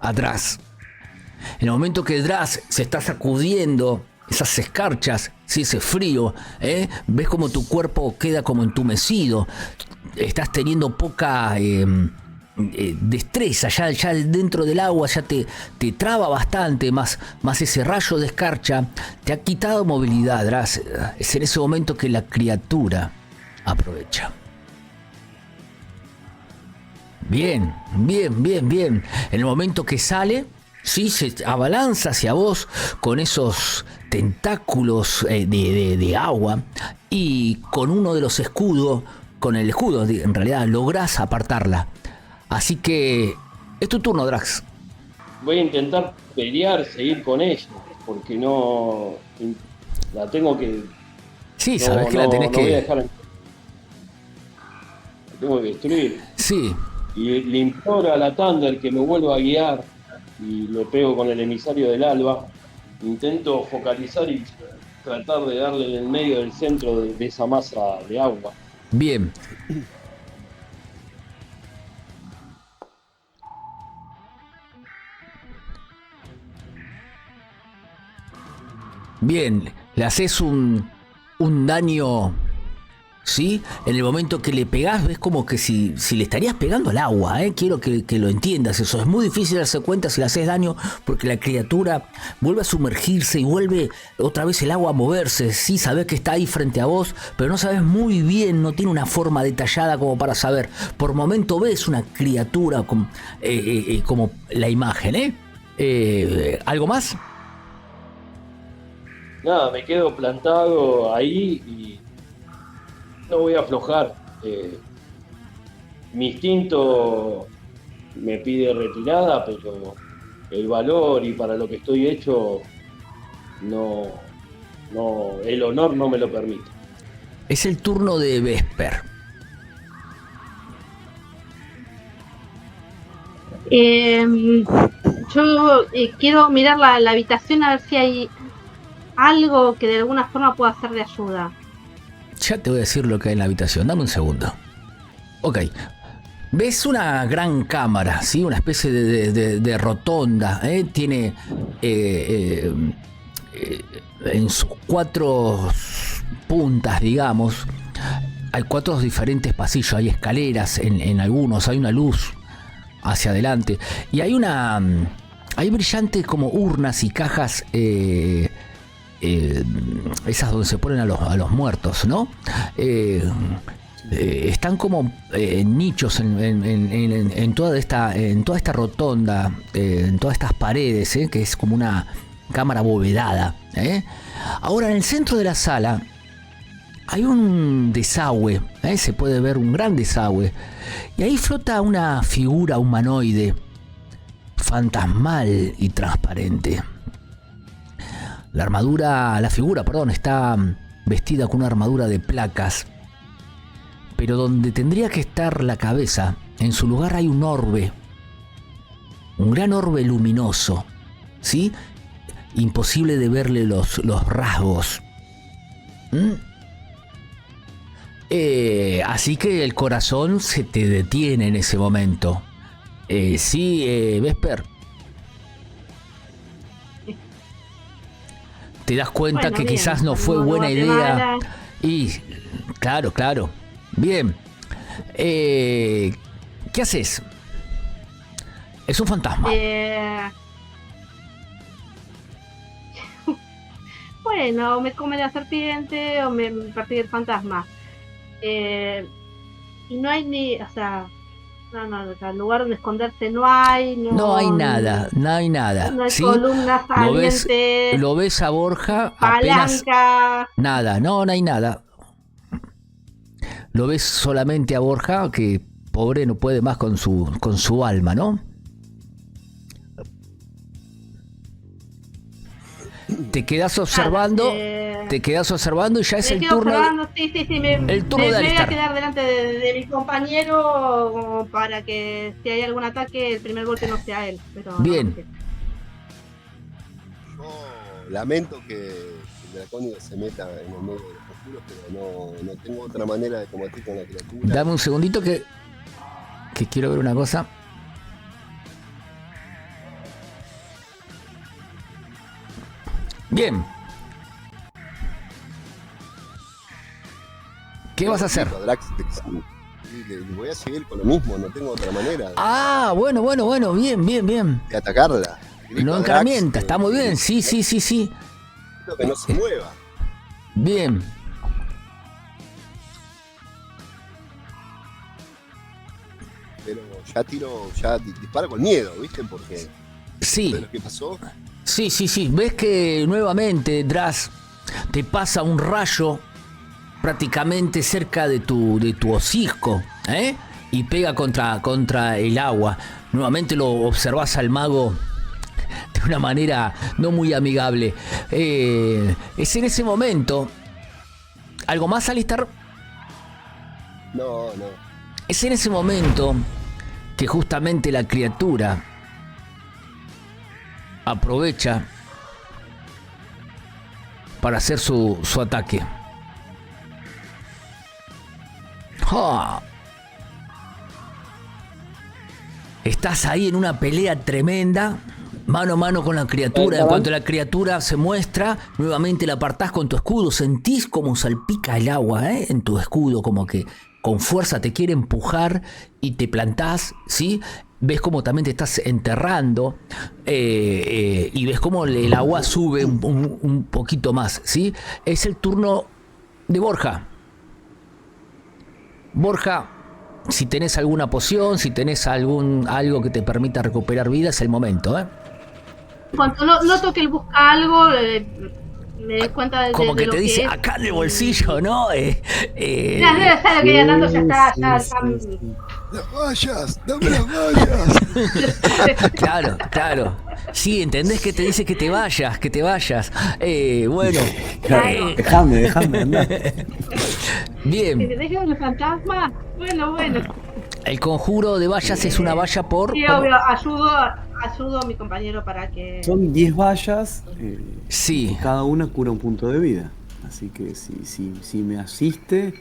a Draz. En el momento que Draz se está sacudiendo esas escarchas, ¿sí? Ese frío, ves como tu cuerpo queda como entumecido, estás teniendo poca destreza, ya dentro del agua ya te traba bastante, más ese rayo de escarcha te ha quitado movilidad, Draz. Es en ese momento que la criatura aprovecha. Bien. En el momento que sale, sí, se abalanza hacia vos con esos tentáculos de agua, y con uno de los escudos, con el escudo en realidad lográs apartarla. Así que es tu turno, Drax.
Voy a intentar pelear, seguir con ella, porque no la tengo que...
Sí, sabes que la tenés
voy a
que...
dejar, la tengo que destruir.
Sí,
Y le imploro a la Thunder que me vuelva a guiar, y le pego con el emisario del alba. Intento focalizar y tratar de darle en el medio del centro de esa masa de agua.
bien. Bien, le haces un daño, ¿sí? En el momento que le pegás, ves como que si le estarías pegando al agua, ¿eh? Quiero que lo entiendas eso. Es muy difícil darse cuenta si le haces daño, porque la criatura vuelve a sumergirse y vuelve otra vez el agua a moverse. Sí, sabes que está ahí frente a vos, pero no sabes muy bien, no tiene una forma detallada como para saber. Por momento ves una criatura como la imagen, ¿algo más?
Nada, me quedo plantado ahí y no voy a aflojar. Mi instinto me pide retirada, pero el valor y para lo que estoy hecho, el honor no me lo permite.
Es el turno de Vesper.
Yo quiero mirar la habitación a ver si hay algo que de alguna forma pueda ser de ayuda.
Ya te voy a decir lo que hay en la habitación, dame un segundo. Ok, ves una gran cámara, ¿sí? Una especie de rotonda, tiene en sus 4 puntas, digamos, hay 4 diferentes pasillos, hay escaleras en algunos, hay una luz hacia adelante. Y hay brillantes como urnas y cajas, esas donde se ponen a los muertos, ¿no? Están como nichos en toda esta rotonda, en todas estas paredes, que es como una cámara abovedada. Ahora, en el centro de la sala hay un desagüe, se puede ver un gran desagüe, y ahí flota una figura humanoide, fantasmal y transparente. La figura, está vestida con una armadura de placas, pero donde tendría que estar la cabeza, en su lugar hay un orbe, un gran orbe luminoso, ¿sí? Imposible de verle los rasgos. Así que el corazón se te detiene en ese momento. Sí, Vesper. Te das cuenta que
bien,
quizás no fue buena idea. Y, claro. Bien. ¿Qué haces? Es un fantasma.
Bueno, o me come la serpiente o me persigue el fantasma. Y no hay ni, o sea, no, lugar donde esconderse no hay.
No hay nada.
No hay
¿sí?
columnas salientes.
Lo ves a Borja,
palanca.
apenas nada, no hay nada. Lo ves solamente a Borja, que pobre no puede más con su alma, ¿no? Te quedas observando, y ya es el turno.
Sí,
el turno de
me voy a
Alistar.
quedar delante de mi compañero como para que si hay algún ataque el primer golpe no sea él. Pero
bien.
Yo lamento que el dracónido se meta en el medio de los conjuros, pero no tengo otra manera de combatir con la criatura.
Dame un segundito que quiero ver una cosa. Bien. ¿Qué vas a hacer?
Voy a seguir con lo mismo, no tengo otra manera.
Ah, bueno, bien.
De atacarla.
No encaramienta, está muy bien, sí.
Quiero que no se mueva.
Bien.
Pero ya disparo con miedo, ¿viste? Porque
sí.
¿de lo que pasó?
Sí. Ves que nuevamente, Draz, te pasa un rayo prácticamente cerca de tu hocico, y pega contra el agua. Nuevamente lo observás al mago de una manera no muy amigable. Es en ese momento. ¿Algo más, Alistar?
No.
Es en ese momento que justamente la criatura aprovecha para hacer su ataque. Estás ahí en una pelea tremenda, mano a mano con la criatura. En cuanto la criatura se muestra, nuevamente la apartás con tu escudo. Sentís como salpica el agua, en tu escudo, como que con fuerza te quiere empujar y te plantás, ¿sí? Ves como también te estás enterrando, y ves como el agua sube un poquito más, ¿sí? Es el turno de Borja. Borja, si tenés alguna poción, si tenés algo que te permita recuperar vida, es el momento,
Cuando noto que él busca algo, me doy cuenta de
como que
lo
te dice,
es.
acá en el bolsillo, ¿no?
Ya lo que andando, ya está.
Las vallas, dame las vallas.
Claro. Sí, entendés que te dice que te vayas. Bueno.
Déjame andar.
Bien.
¿Que te dejen el fantasma? Bueno.
El conjuro de vallas es una valla por...
Sí, obvio, ayudo a mi compañero para que...
Son 10 vallas.
Sí.
Cada una cura un punto de vida. Así que si me asiste,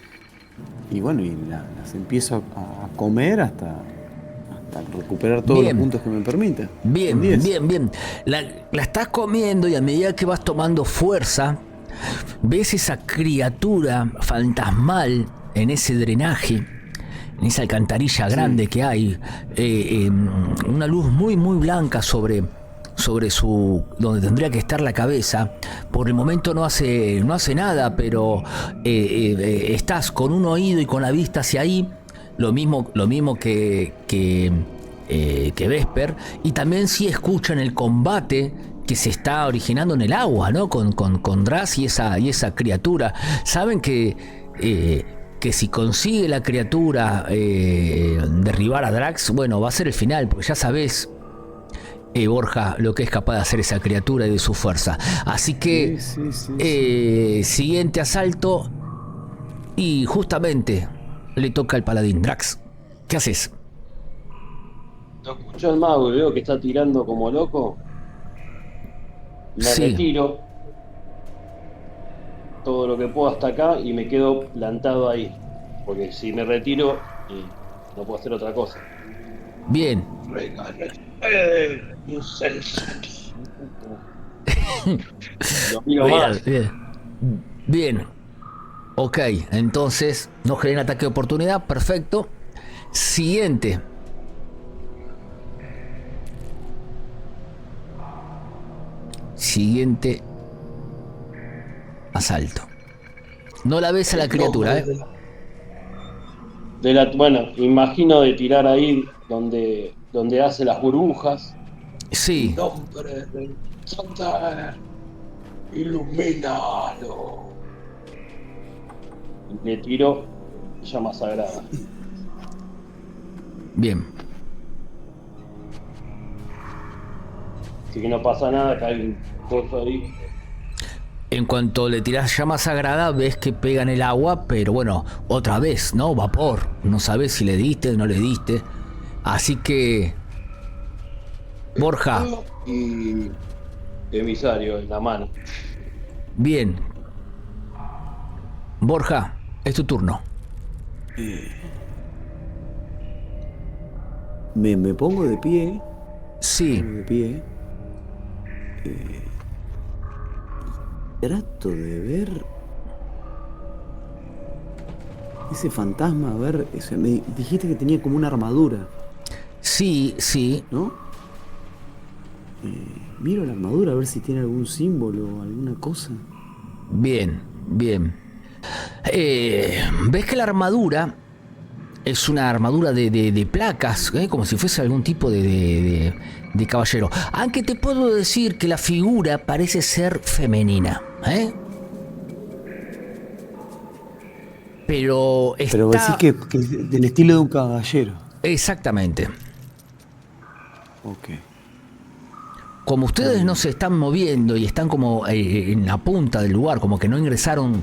y bueno, las empiezo a comer hasta recuperar todos los puntos que me permita.
Bien. La estás comiendo y a medida que vas tomando fuerza, ves esa criatura fantasmal en ese drenaje en esa alcantarilla grande que hay, una luz muy muy blanca sobre su donde tendría que estar la cabeza. Por el momento no hace nada, pero estás con un oído y con la vista hacia ahí, lo mismo que Vesper, y también sí escuchan el combate que se está originando en el agua, ¿no? Con Draz y esa criatura. Saben que si consigue la criatura derribar a Drax, bueno, va a ser el final, porque ya sabes, Borja, lo que es capaz de hacer esa criatura y de su fuerza. Así que siguiente asalto, y justamente le toca al paladín. Drax, ¿qué haces?
Lo escucho al mago y veo que está tirando como loco. Me retiro todo lo que puedo hasta acá y me quedo plantado ahí. Porque si me retiro, no puedo hacer otra cosa.
Bien.
Lo miro más.
Bien. Ok, entonces no genera ataque de oportunidad. Perfecto. Siguiente. Siguiente asalto. No la ves a la criatura,
Bueno, imagino de tirar ahí donde hace las burbujas.
Sí.
En nombre del Santander, ilumínalo. Y le tiro llama sagrada.
Bien.
Así que no pasa nada, cae un coso ahí.
En cuanto le tiras llama sagrada, ves que pega en el agua, pero bueno, otra vez, ¿no? Vapor. No sabes si le diste o no le diste. Así que... Borja.
Y emisario en la mano.
Bien. Borja, es tu turno.
Me pongo de pie.
Sí.
De pie. Trato de ver ese fantasma, a ver, me dijiste que tenía como una armadura.
Sí, sí.
¿No? Miro la armadura a ver si tiene algún símbolo o alguna cosa.
Bien, bien. Ves que la armadura es una armadura de placas, como si fuese algún tipo de caballero. Aunque te puedo decir que la figura parece ser femenina, Pero está...
Pero decís que del estilo de un caballero.
Exactamente.
Ok.
Como ustedes no se están moviendo y están como en la punta del lugar, como que no ingresaron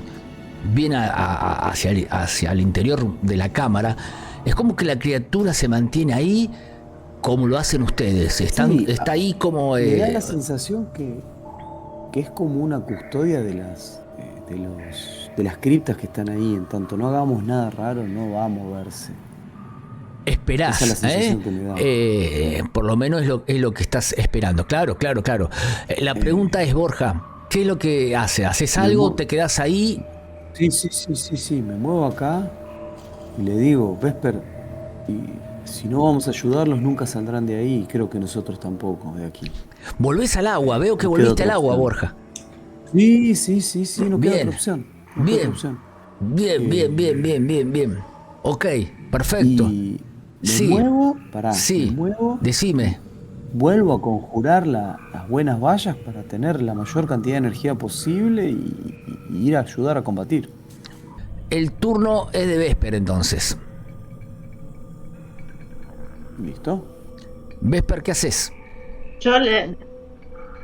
bien hacia el interior de la cámara, es como que la criatura se mantiene ahí como lo hacen ustedes. Está ahí como...
Me da la sensación que es como una custodia de las criptas que están ahí. En tanto no hagamos nada raro, no va a moverse.
Esperás,
esa es la sensación que me da.
por lo menos es lo que estás esperando. Claro. La pregunta es, Borja, ¿qué es lo que hace? ¿Haces algo? ¿Te quedás ahí?
Sí. Me muevo acá y le digo, Vesper, y si no vamos a ayudarlos, nunca saldrán de ahí. Y creo que nosotros tampoco, de aquí.
Volvés al agua, veo que volviste al agua, Borja.
Sí, no queda otra opción.
Bien. Ok, perfecto.
Y me muevo, me muevo.
Decime.
Vuelvo a conjurar las buenas vallas para tener la mayor cantidad de energía posible y ir a ayudar a combatir.
El turno es de Vesper, entonces.
¿Listo?
Vesper, ¿qué haces?
Yo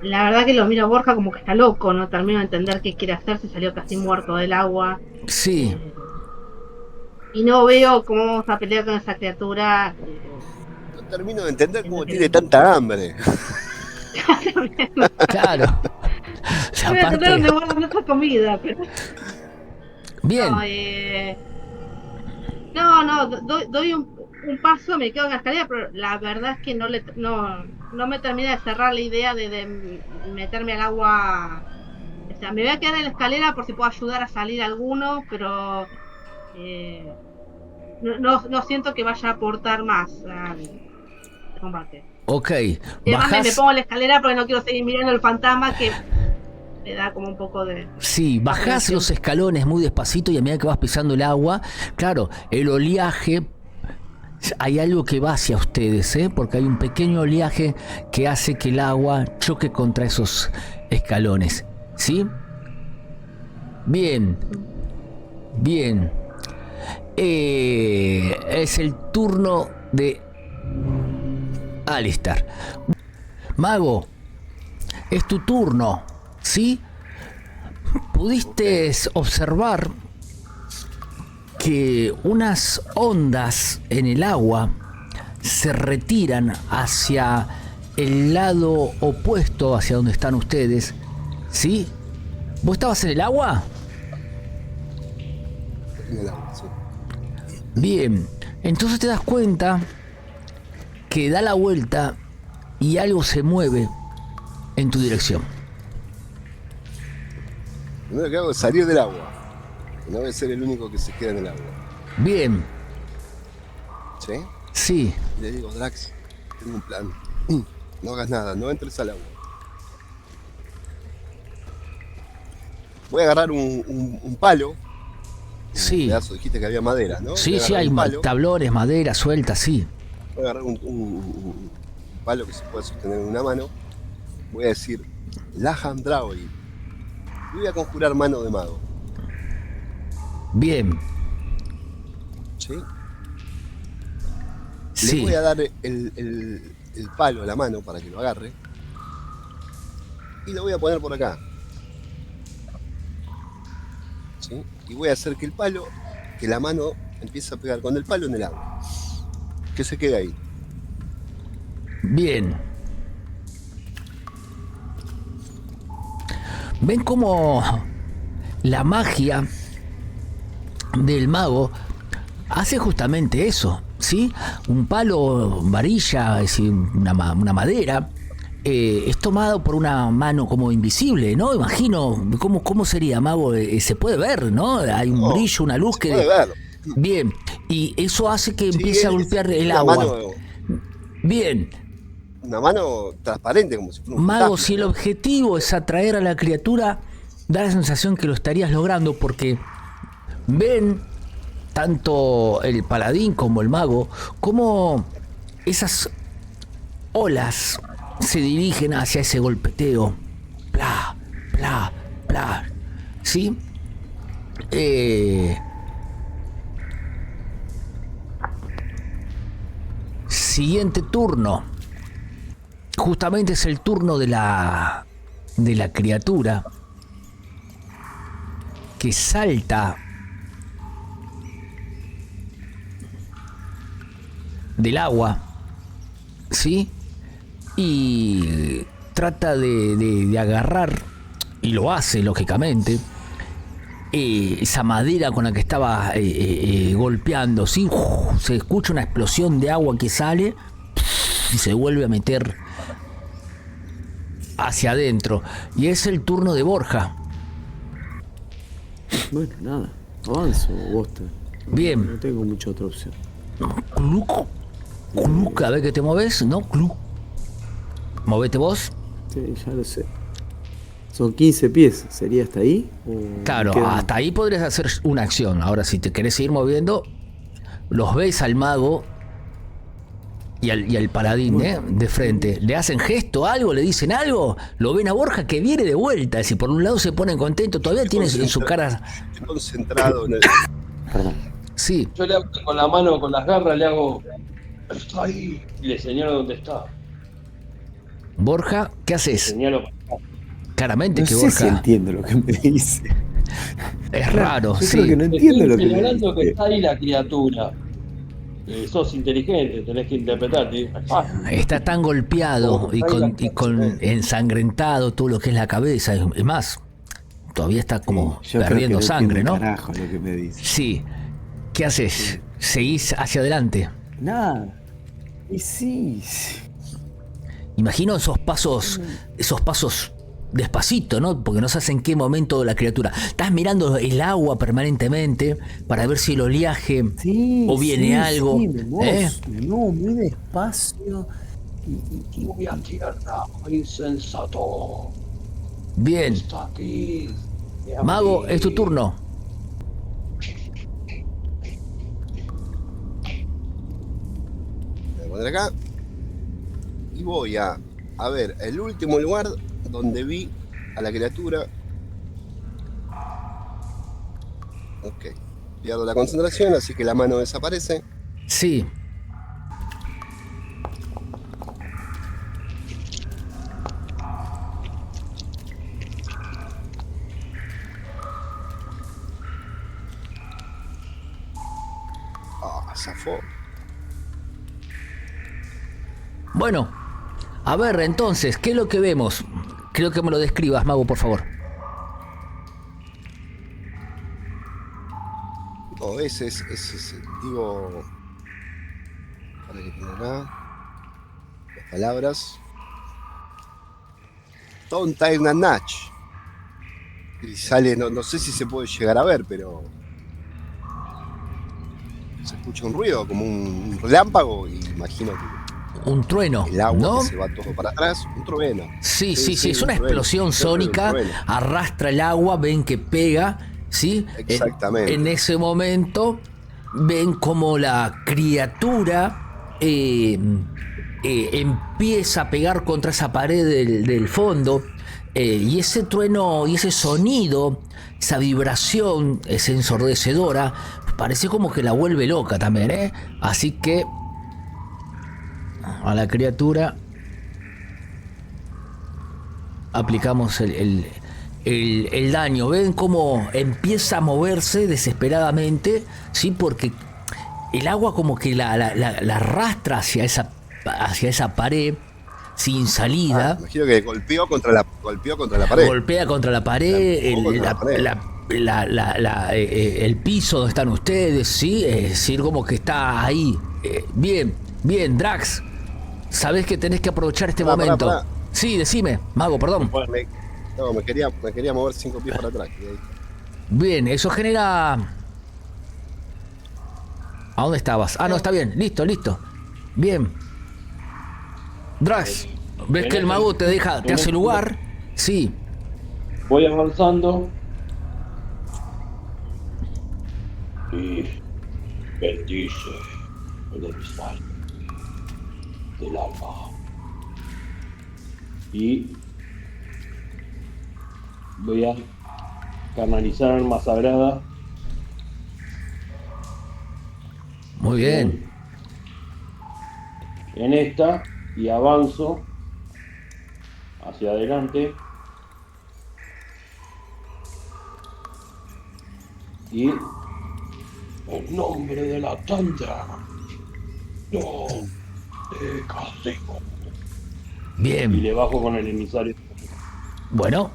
la verdad que lo miro a Borja como que está loco, no termino de entender qué quiere hacer, se salió casi muerto del agua.
Sí.
Y no veo cómo vamos a pelear con esa criatura.
No termino de entender cómo tiene tanta hambre.
Claro.
No voy a entender dónde guardan nuestra comida, pero...
Bien.
Doy un paso, me quedo en la escalera, pero la verdad es que no me termina de cerrar la idea de meterme al agua. O sea, me voy a quedar en la escalera por si puedo ayudar a salir alguno, pero no siento que vaya a aportar más al combate.
Ok,
Y además me
bajás.
pongo en la escalera porque no quiero seguir mirando el fantasma que me da como un poco de...
Sí, bajás los escalones muy despacito y a medida que vas pisando el agua, claro, el oleaje, hay algo que va hacia ustedes, porque hay un pequeño oleaje que hace que el agua choque contra esos escalones, ¿sí? Bien, bien. Es el turno de Alistair. Mago, es tu turno, ¿sí? Pudiste observar que unas ondas en el agua se retiran hacia el lado opuesto, hacia donde están ustedes, ¿sí? ¿Vos estabas en el agua?
En el agua, sí.
Bien, entonces te das cuenta que da la vuelta y algo se mueve en tu dirección.
Lo primero que hago es salir del agua. No voy a ser el único que se queda en el agua.
Bien,
¿Sí?
sí,
Y le digo, Drax, tengo un plan. No hagas nada, no entres al agua. Voy a agarrar un palo.
sí.
Un pedazo, dijiste que había madera, ¿no? Voy
Sí,
a
sí,
agarrar
hay
un palo.
tablones, madera suelta, sí.
Voy a agarrar un palo que se puede sostener en una mano. Voy a decir, Laham Draoi. Y voy a conjurar mano de mago.
Bien,
¿Sí? Le
sí,
voy a dar el palo a la mano para que lo agarre. Y lo voy a poner por acá. ¿Sí? Y voy a hacer que la mano empiece a pegar con el palo en el agua. Que se quede ahí.
bien. ¿Ven cómo la magia del mago hace justamente eso? ¿Sí? Un palo, varilla, es decir, una madera, es tomado por una mano como invisible, ¿no? Imagino, ¿cómo sería, mago? Se puede ver, ¿no? Hay un brillo, una luz
Se
que...
puede ver.
Bien, y eso hace que
Sí,
empiece a
es
golpear el
una
agua.
mano,
Bien,
una mano transparente, como si fuera un
mago,
fantasma,
si el
¿no?
objetivo es atraer a la criatura, da la sensación que lo estarías logrando porque ven tanto el paladín como el mago como esas olas se dirigen hacia ese golpeteo. Bla, bla, bla. ¿Sí? Siguiente turno. Justamente es el turno de la criatura que salta del agua, ¿sí? Y trata de agarrar, y lo hace lógicamente, esa madera con la que estaba golpeando, ¿sí? Se escucha una explosión de agua que sale y se vuelve a meter hacia adentro. Y es el turno de Borja.
Bueno, nada, avanzo, bosta.
Bien.
No tengo mucha otra opción.
Cluc, cluc, a ver que te mueves, ¿no? Cluc. Movete vos.
Sí, ya lo sé. Son 15 pies, ¿sería hasta ahí? ¿O
Claro,
queda más?
hasta ahí podrías hacer una acción. Ahora, si te querés seguir moviendo, los ves al mago y al paladín, de frente. ¿Le hacen gesto, algo? ¿Le dicen algo? Lo ven a Borja que viene de vuelta. Si por un lado se ponen contentos, todavía tienes en su cara...
Estoy concentrado en el...
Perdón.
Sí,
Yo le hago con la mano, con las garras, le hago. Está ahí. Y le señalo dónde está.
Borja, ¿qué
Le
haces?
señalo.
Claramente
No
que
sé si
Borja
entiendo lo que me dice.
es raro,
Yo
sí.
creo que no
Te
entiendo lo
estoy
que me
señalando que
dice.
está ahí la criatura. Sos inteligente, tenés que interpretar.
Está tan golpeado y con
Sí.
ensangrentado todo lo que es la cabeza. Es más, todavía está como
Yo creo que
perdiendo
no
sangre,
entiendo
¿no?
un carajo lo que me dice.
Sí. ¿Qué haces? ¿Seguís hacia adelante?
Nada. Y sí.
Imagino esos pasos despacito, ¿no? Porque no sabes en qué momento la criatura. Estás mirando el agua permanentemente para ver si el oleaje
Sí,
o viene
sí,
algo.
sí, no, muy despacio.
Voy a tierra, insensato.
Bien.
Está aquí.
Mago, es tu turno.
Voy a poner acá. Y voy a ver el último lugar donde vi a la criatura. Ok. Pierdo la concentración, así que la mano desaparece.
Sí.
Zafó.
Bueno, a ver, entonces, ¿qué es lo que vemos? Creo que me lo describas, Mago, por favor.
No, ese es, digo, para que tenga acá las palabras. Don't time and Natch. Y sale, no sé si se puede llegar a ver, pero se escucha un ruido, como un relámpago, y imagino que
Un trueno,
el agua
¿no?
que se va todo para atrás, un trueno.
Sí, es
un
una
trueno,
explosión
un
sónica,
trueno.
arrastra el agua, ven que pega, ¿sí?
Exactamente.
En ese momento ven como la criatura empieza a pegar contra esa pared del fondo, y ese trueno y ese sonido, esa vibración es ensordecedora, parece como que la vuelve loca también, ¿eh? Así que a la criatura aplicamos el daño. Ven cómo empieza a moverse desesperadamente, ¿sí? Porque el agua como que la arrastra hacia esa pared sin salida.
Imagino que golpeó contra la pared.
Golpea contra la pared, el piso donde están ustedes, ¿sí? Es decir, como que está ahí. Bien, Drax. Sabés que tenés que aprovechar este momento.
Pará.
Sí, decime, Mago, perdón.
Me quería mover 5 pies para atrás.
Bien, eso genera... ¿A dónde estabas? Ah, no, está bien. Listo. Bien. Drax, ¿ves que el mago te hace lugar? Sí.
Voy avanzando. Y bendice el emisario del alma. Y voy a canalizar arma sagrada.
Muy bien.
En esta y avanzo hacia adelante y en nombre de la tundra no te castigo. Y
Bien.
le bajo con el emisario.
Bueno.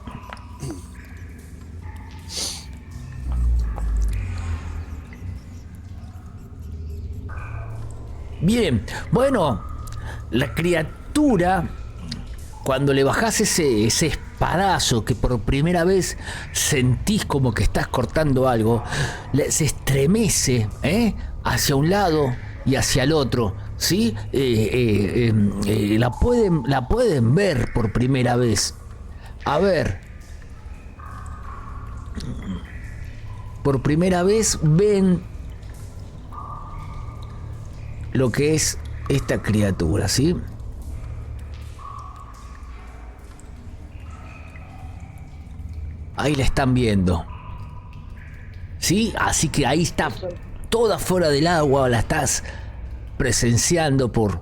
Bien. Bueno, la criatura, cuando le bajás ese espadazo que por primera vez sentís como que estás cortando algo, se estremece hacia un lado y hacia el otro, ¿sí? La pueden ver por primera vez. A ver. Por primera vez ven lo que es esta criatura, ¿sí? Ahí la están viendo, ¿sí? Así que ahí está toda fuera del agua, la estás presenciando por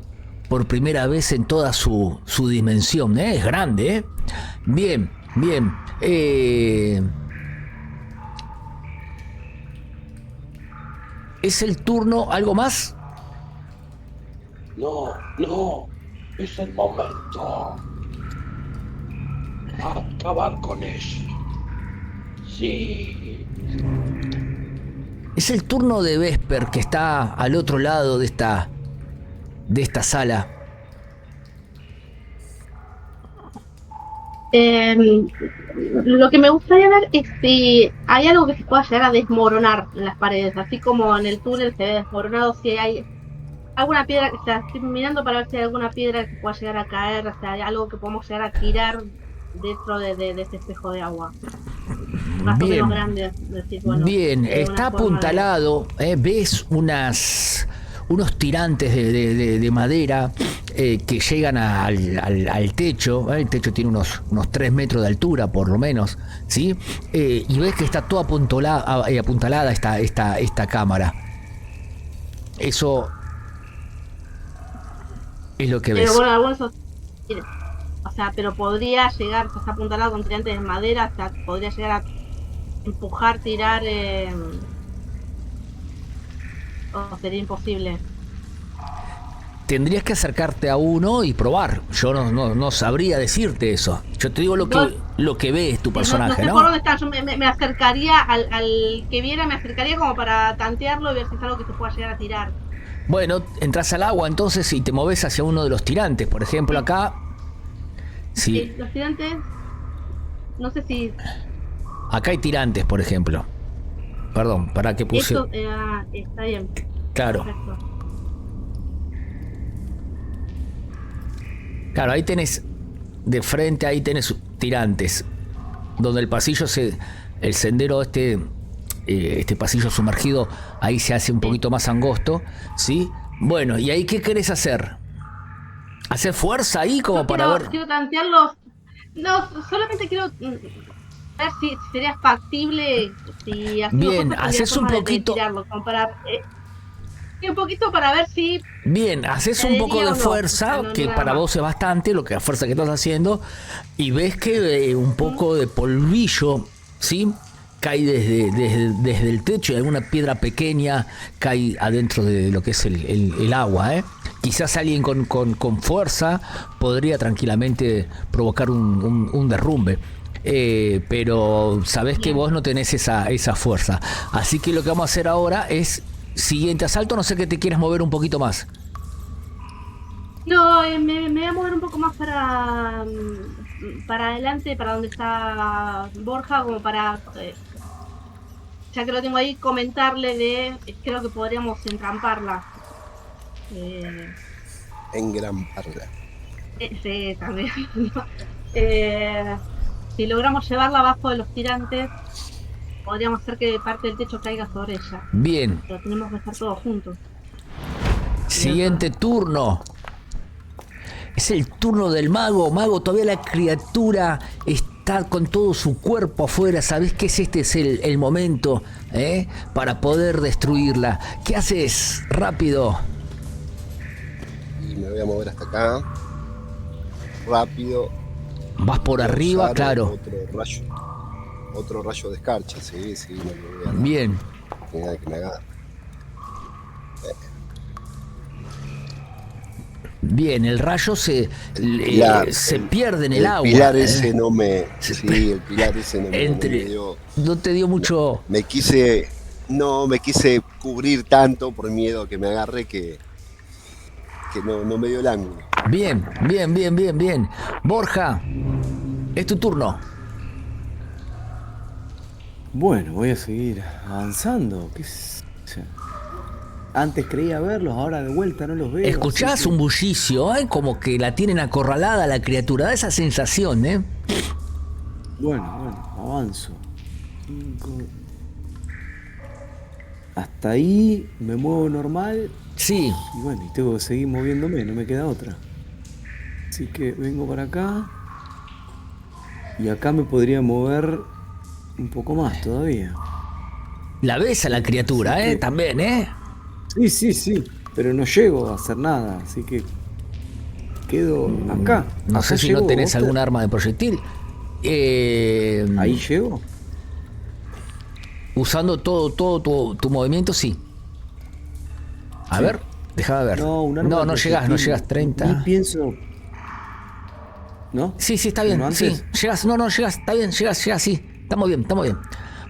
primera vez en toda su dimensión, ¿eh? Es grande, ¿eh? Bien. ¿Es el turno? ¿Algo más?
No, es el momento. Acabar con eso. Sí.
Es el turno de Vesper, que está al otro lado de esta sala.
Lo que me gustaría ver es si hay algo que se pueda llegar a desmoronar en las paredes, así como en el túnel se ve desmoronado, si hay alguna piedra, o sea, estoy mirando para ver si hay alguna piedra que pueda llegar a caer, o sea, hay algo que podemos llegar a tirar dentro de ese espejo de agua. Más o menos
Bien,
grande, decir, bueno,
bien,
una
está
forma de...
apuntalado, ves unos tirantes de madera que llegan al techo. El techo tiene unos 3 metros de altura, por lo menos, ¿sí? Y ves que está toda apuntalada esta cámara. Eso es lo que
Pero
ves.
bueno, algunos o sea, pero podría llegar, o sea, está apuntalado con tirantes de madera, o sea, podría llegar a empujar, tirar, o sería imposible.
Tendrías que acercarte a uno y probar. Yo no sabría decirte eso. Yo te digo lo que ve tu
No, no
personaje,
sé
¿no?
por dónde está, yo me acercaría al que viera, me acercaría como para tantearlo y ver si es algo que se pueda llegar a tirar.
Bueno, entras al agua entonces y te moves hacia uno de los tirantes. Por ejemplo,
Sí.
acá, sí,
Los tirantes, no sé si
acá hay tirantes, por ejemplo. Perdón, para que puse.
esto está bien,
Claro,
perfecto.
claro, ahí tenés de frente, ahí tenés tirantes. Donde el pasillo el sendero este pasillo sumergido, ahí se hace un
Sí.
poquito más angosto, ¿sí? Bueno, ¿y ahí qué querés hacer? ¿Hacer fuerza ahí como
Yo
para ver?
quiero tantearlos, no, solamente quiero ver si sería factible, si haciendo
Bien,
fuerza tendría
haces un
forma de
poquito,
tirarlo, como para, y un poquito para ver si
bien, haces un poco
caería
de
o no, o sea,
fuerza,
no
que
nada
para
más.
vos es bastante, lo que la fuerza que estás haciendo, y ves que un poco de polvillo, ¿sí? Cae desde el techo y alguna piedra pequeña cae adentro de lo que es el agua, ¿eh? Quizás alguien con fuerza podría tranquilamente provocar un derrumbe. Pero sabés que
Bien.
vos no tenés esa fuerza. Así que lo que vamos a hacer ahora es siguiente asalto, no sé que te quieras mover un poquito más.
No, me voy a mover un poco más para adelante, para donde está Borja, como para, ya que lo tengo ahí, comentarle creo que podríamos entramparla. Eh,
En gran parla.
sí, también. ¿No? Eh, si logramos llevarla abajo de los tirantes, podríamos hacer que parte del techo caiga sobre ella.
Bien,
Pero tenemos que estar todos juntos. Sería
siguiente turno. Es el turno del mago. Mago, todavía la criatura está con todo su cuerpo afuera. ¿Sabés que este es el momento para poder destruirla? ¿Qué haces? Rápido.
Y me voy a mover hasta acá. Rápido.
Vas por
Voy a
arriba,
usar
claro.
Otro rayo de escarcha, sí, no le voy a dar
Bien.
oportunidad de que me agarre.
Bien, el rayo se pierde en el agua.
Pilar ese no me. Sí, el pilar ese no me dio.
No te dio mucho.
Me quise cubrir tanto por miedo a que me agarre que no me dio el ángulo.
Bien. Borja, es tu turno.
Bueno, voy a seguir avanzando. Antes creía verlos, ahora de vuelta no los veo.
Escuchás un bullicio, como que la tienen acorralada la criatura. Da esa sensación, ¿eh?
Bueno, avanzo. 5. Hasta ahí me muevo normal.
Sí.
Y bueno, y tengo que seguir moviéndome, no me queda otra. Así que vengo para acá. Y acá me podría mover un poco más todavía.
La ves a la criatura,
Sí,
también, ¿eh?
Sí. Pero no llego a hacer nada, así que quedo acá.
No
Acá
sé si no
llego,
tenés
Oster.
algún arma de proyectil.
Ahí llego.
Usando todo tu movimiento, sí. A ver, déjame ver.
No, un arma de
no
proyectil.
llegas 30.
Ni pienso. ¿No?
Sí, está bien.
¿Uno
Sí,
antes?
llegas, llegas, está bien, llegas, sí. Estamos bien.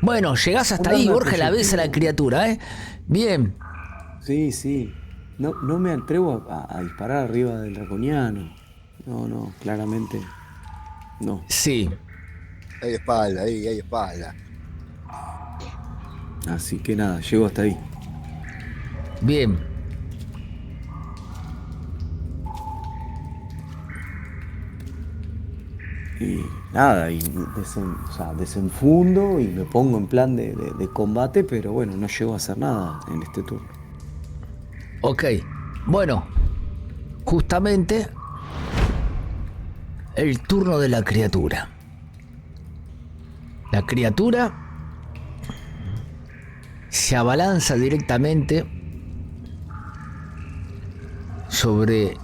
Bueno, llegás hasta
Un
ahí,
arma de
Borja, la ves a la
proyectil.
criatura, ¿eh? Bien.
Sí. No me atrevo a disparar arriba del draconiano. No, claramente. No.
Sí.
Hay espalda, ahí, hay espalda.
Así que nada, llego hasta ahí.
Bien.
Y nada, y o sea, desenfundo y me pongo en plan de combate, pero bueno, no llego a hacer nada en este turno.
Ok. Bueno, justamente el turno de la criatura. La criatura se abalanza directamente sobre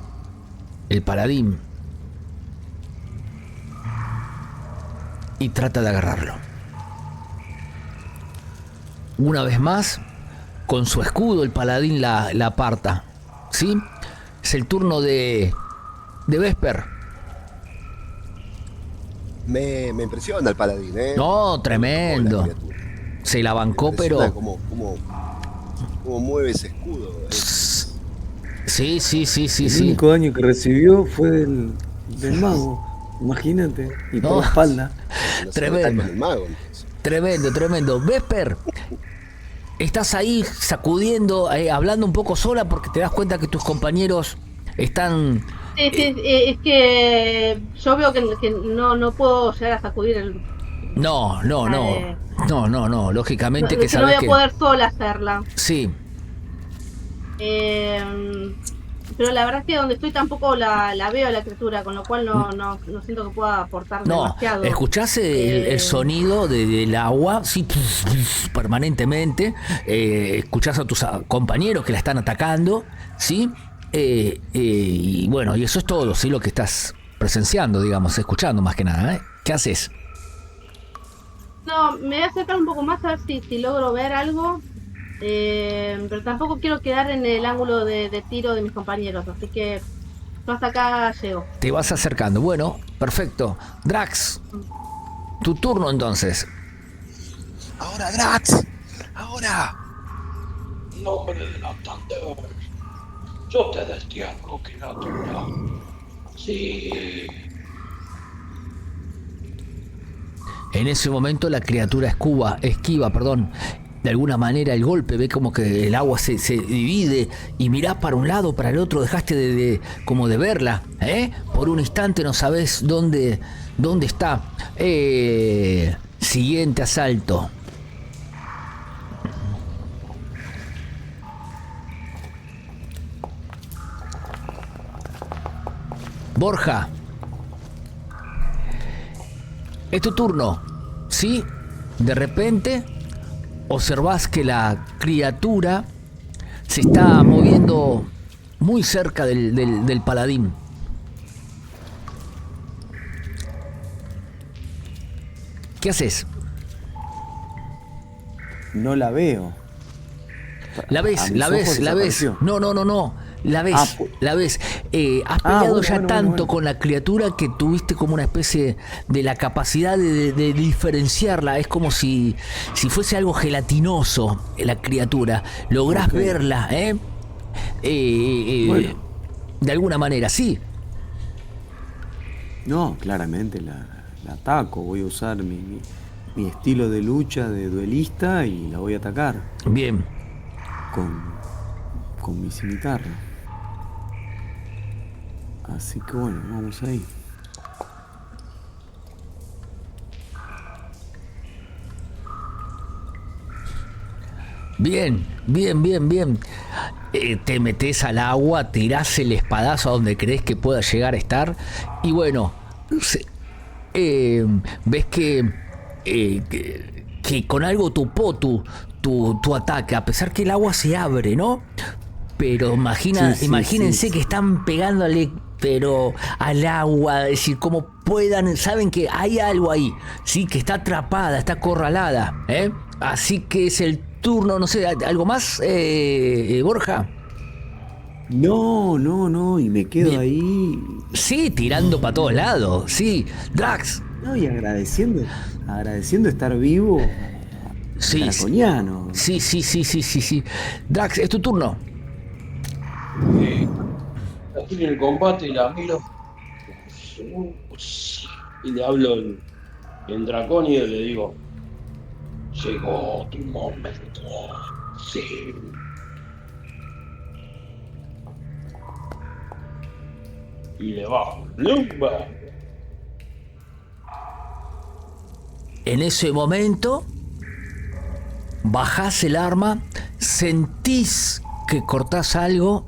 el paladín y trata de agarrarlo. Una vez más, con su escudo el paladín la aparta. ¿Sí? Es el turno de Vesper.
Me impresiona el paladín, ¿eh?
No,
Me
tremendo.
tocó la criatura.
Se la
Me
bancó,
impresiona
pero...
cómo mueve ese escudo.
Sí, sí, sí, sí,
El
sí.
único daño que recibió fue del mago, imagínate, y por
No.
la espalda.
No se
Tremendo.
con el mago, entonces.
Tremendo, tremendo. Vesper, estás ahí sacudiendo, hablando un poco sola porque te das cuenta que tus compañeros están...
Sí, sí, es que yo veo que no puedo llegar a sacudir el...
No, lógicamente que
que no voy
sabes
a
que...
poder sola hacerla.
Sí,
Pero la verdad es que donde estoy tampoco la veo a la criatura, con lo cual no siento que pueda aportar
no,
demasiado.
escuchás el sonido del agua, sí, permanentemente, escuchás a tus compañeros que la están atacando, ¿sí? Y bueno, y eso es todo, ¿sí? Lo que estás presenciando, digamos, escuchando más que nada, ¿eh? ¿Qué haces?
No, me voy a acercar un poco más a ver si logro ver algo, pero tampoco quiero quedar en el ángulo de tiro de mis compañeros, así que yo hasta acá llego.
Te vas acercando, bueno, perfecto. Drax, tu turno entonces.
¡Ahora, Drax! ¡Ahora!
En nombre de la Thunder, yo te destierro, criatura. Sí.
En ese momento la criatura esquiva, de alguna manera el golpe, ve como que el agua se divide y mirás para un lado, para el otro, dejaste como de verla, ¿eh? Por un instante no sabés dónde está. Siguiente asalto. Borja, es tu turno, ¿sí? De repente observás que la criatura se está moviendo muy cerca del paladín. ¿Qué haces?
No la veo.
La
A
ves,
mis
la
ojos
ves, la ves.
desapareció.
No. La ves,
Ah, pues.
la ves. Has peleado
Bueno,
ya
bueno,
tanto
bueno.
con la criatura que tuviste como una especie de la capacidad de diferenciarla. Es como si fuese algo gelatinoso la criatura. Lográs
Ok.
verla, ¿eh?
Bueno.
De alguna manera, sí.
No, claramente la ataco. Voy a usar mi estilo de lucha de duelista y la voy a atacar
Bien.
con mi cimitarra. Así que bueno, vamos ahí.
Bien. Te metes al agua, tirás el espadazo a donde crees que pueda llegar a estar. Y bueno, ves que con algo tupó tu ataque, a pesar que el agua se abre, ¿no? Pero imagínense
sí.
que están pegándole pero al agua, es decir, como puedan, saben que hay algo ahí, sí, que está atrapada, está acorralada, ¿eh? Así que es el turno, no sé, ¿algo más, Borja?
No, y me quedo
Bien.
ahí.
Sí, tirando para todos lados, sí. Drax,
No, y agradeciendo estar vivo.
sí,
Draconiano.
sí. Drax, es tu turno.
Estoy en el combate y la miro. y le hablo en dracónido y le digo, llegó tu momento, sí. Y le bajo, ¡lumba!
En ese momento, bajás el arma, sentís que cortás algo,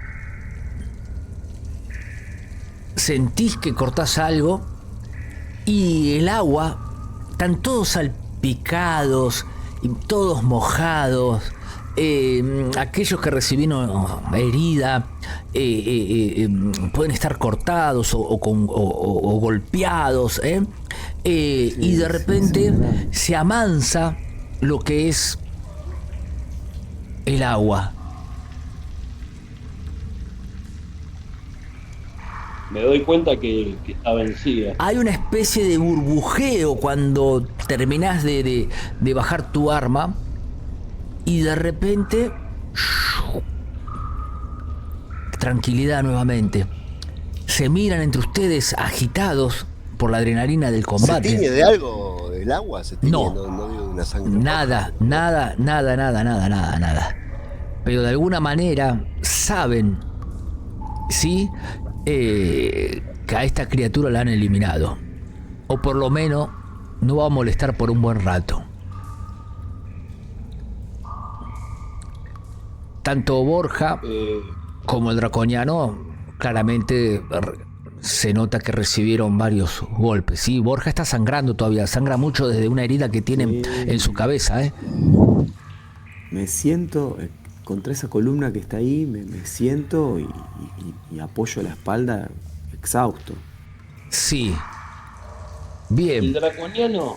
y el agua, están todos salpicados y todos mojados. Aquellos que recibieron herida pueden estar cortados o golpeados, y de repente se amansa lo que es el agua.
Me doy cuenta que está vencida.
Hay una especie de burbujeo cuando terminás de bajar tu arma y de repente tranquilidad nuevamente. Se miran entre ustedes agitados por la adrenalina del combate.
¿Se tiñe de algo del agua? ¿Se tiñe?
No.
No digo de una sangre.
Nada. Pero de alguna manera saben, ¿sí? Que a esta criatura la han eliminado. O por lo menos no va a molestar por un buen rato. Tanto Borja como el draconiano claramente se nota que recibieron varios golpes. Sí, Borja está sangrando todavía, sangra mucho desde una herida que tiene en su cabeza.
Me siento contra esa columna que está ahí, me siento y apoyo la espalda exhausto.
Sí. Bien.
El draconiano,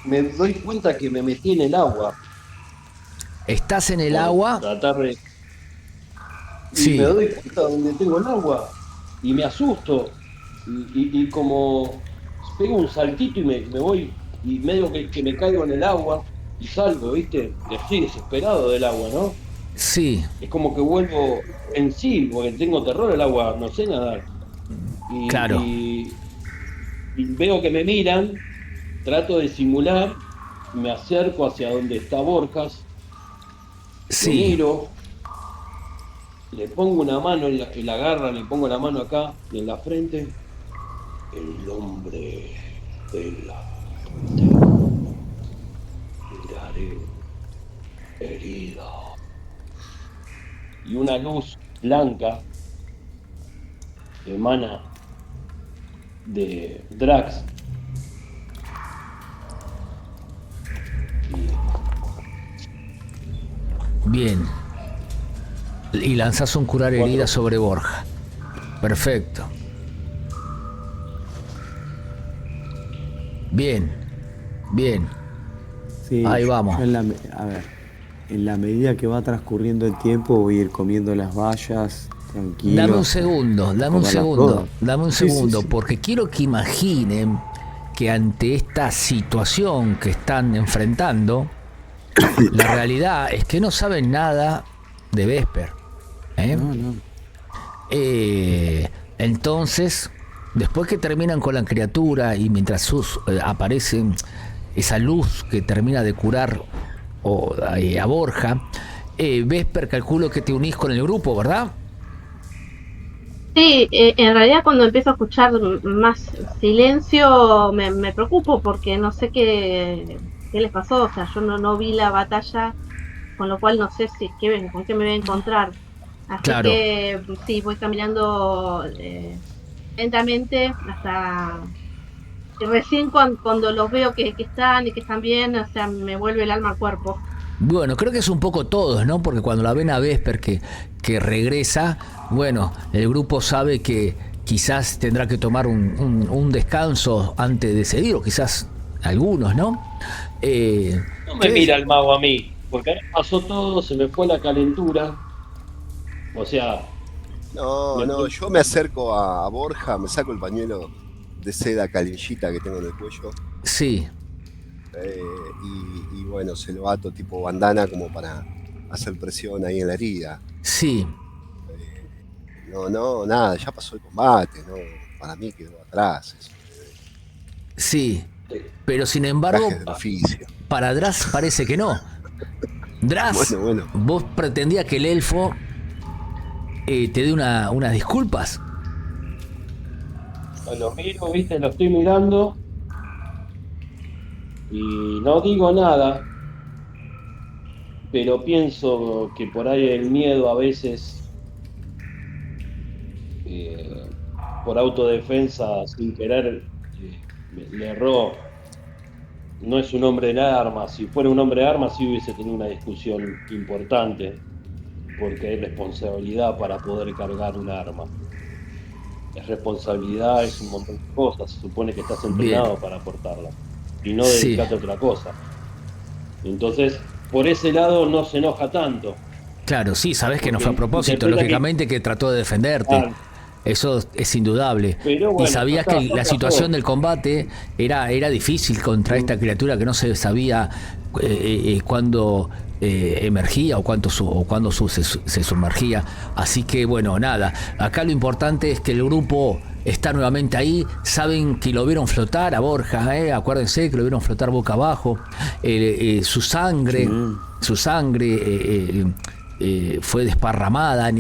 me doy cuenta que me metí en el agua.
Estás en el agua.
Tratar de...
Sí.
Y me doy cuenta donde tengo el agua y me asusto y como pego un saltito y me voy y medio que me caigo en el agua y salgo, ¿viste? Estoy desesperado del agua, ¿no?
Sí.
Es como que vuelvo en sí, porque tengo terror al agua, no sé nadar.
Claro.
Y veo que me miran, trato de simular, me acerco hacia donde está Borjas,
Sí.
lo miro, le pongo una mano en la garra, le pongo la mano acá y en la frente, el hombre de la miraré herida. Y una luz blanca emana de Drax.
Bien. Y lanzás un curar herida sobre Borja. Perfecto. Bien.
Sí,
Ahí vamos.
yo en la medida que va transcurriendo el tiempo voy a ir comiendo las bayas, tranquilo.
Dame un segundo,
Sí.
porque quiero que imaginen que ante esta situación que están enfrentando, la realidad es que no saben nada de Vesper.
No.
Entonces, después que terminan con la criatura y mientras aparecen esa luz que termina de curar a Borja, Vesper, calculo que te unís con el grupo, ¿verdad?
Sí, en realidad cuando empiezo a escuchar más silencio me preocupo porque no sé qué les pasó, o sea, yo no vi la batalla, con lo cual no sé con qué me voy a encontrar. Así
Claro.
que sí, voy caminando lentamente hasta recién cuando los veo que están y que están bien, o sea, me vuelve el alma al cuerpo.
Bueno, creo que es un poco todos, ¿no? Porque cuando la ven a Vesper que regresa, bueno, el grupo sabe que quizás tendrá que tomar un descanso antes de seguir, o quizás algunos, ¿no?
No me mira el mago a mí, porque ahora pasó todo, se me fue la calentura. O sea...
No, yo me acerco a Borja, me saco el pañuelo de seda calillita que tengo en el cuello.
Sí.
Y bueno, se lo ato tipo bandana como para hacer presión ahí en la herida.
Sí.
Nada, ya pasó el combate, ¿no? Para mí quedó atrás eso.
Sí, pero sin embargo,
Trajes de oficio.
para Draz parece que no. Draz,
Bueno.
vos pretendías que el elfo te dé unas disculpas.
Lo miro, viste, lo estoy mirando y no digo nada, pero pienso que por ahí el miedo a veces, por autodefensa, sin querer, le erró. No es un hombre de armas. Si fuera un hombre de armas, sí hubiese tenido una discusión importante, porque hay responsabilidad para poder cargar un arma. Es responsabilidad, es un montón de cosas. Se supone que estás entrenado para portarla y no
Sí.
dedicarte a otra cosa. Entonces, por ese lado no se enoja tanto.
Claro, sí, sabés que no
Porque
fue a propósito,
interpreta
lógicamente que trató de defenderte.
Claro.
Eso es indudable.
Pero bueno,
y sabías
acá
que la
pasó.
situación del combate era difícil contra esta criatura que no se sabía cuándo emergía o cuándo se sumergía. Así que bueno, nada. Acá lo importante es que el grupo está nuevamente ahí. Saben que lo vieron flotar a Borja, acuérdense que lo vieron flotar boca abajo. Su sangre fue desparramada en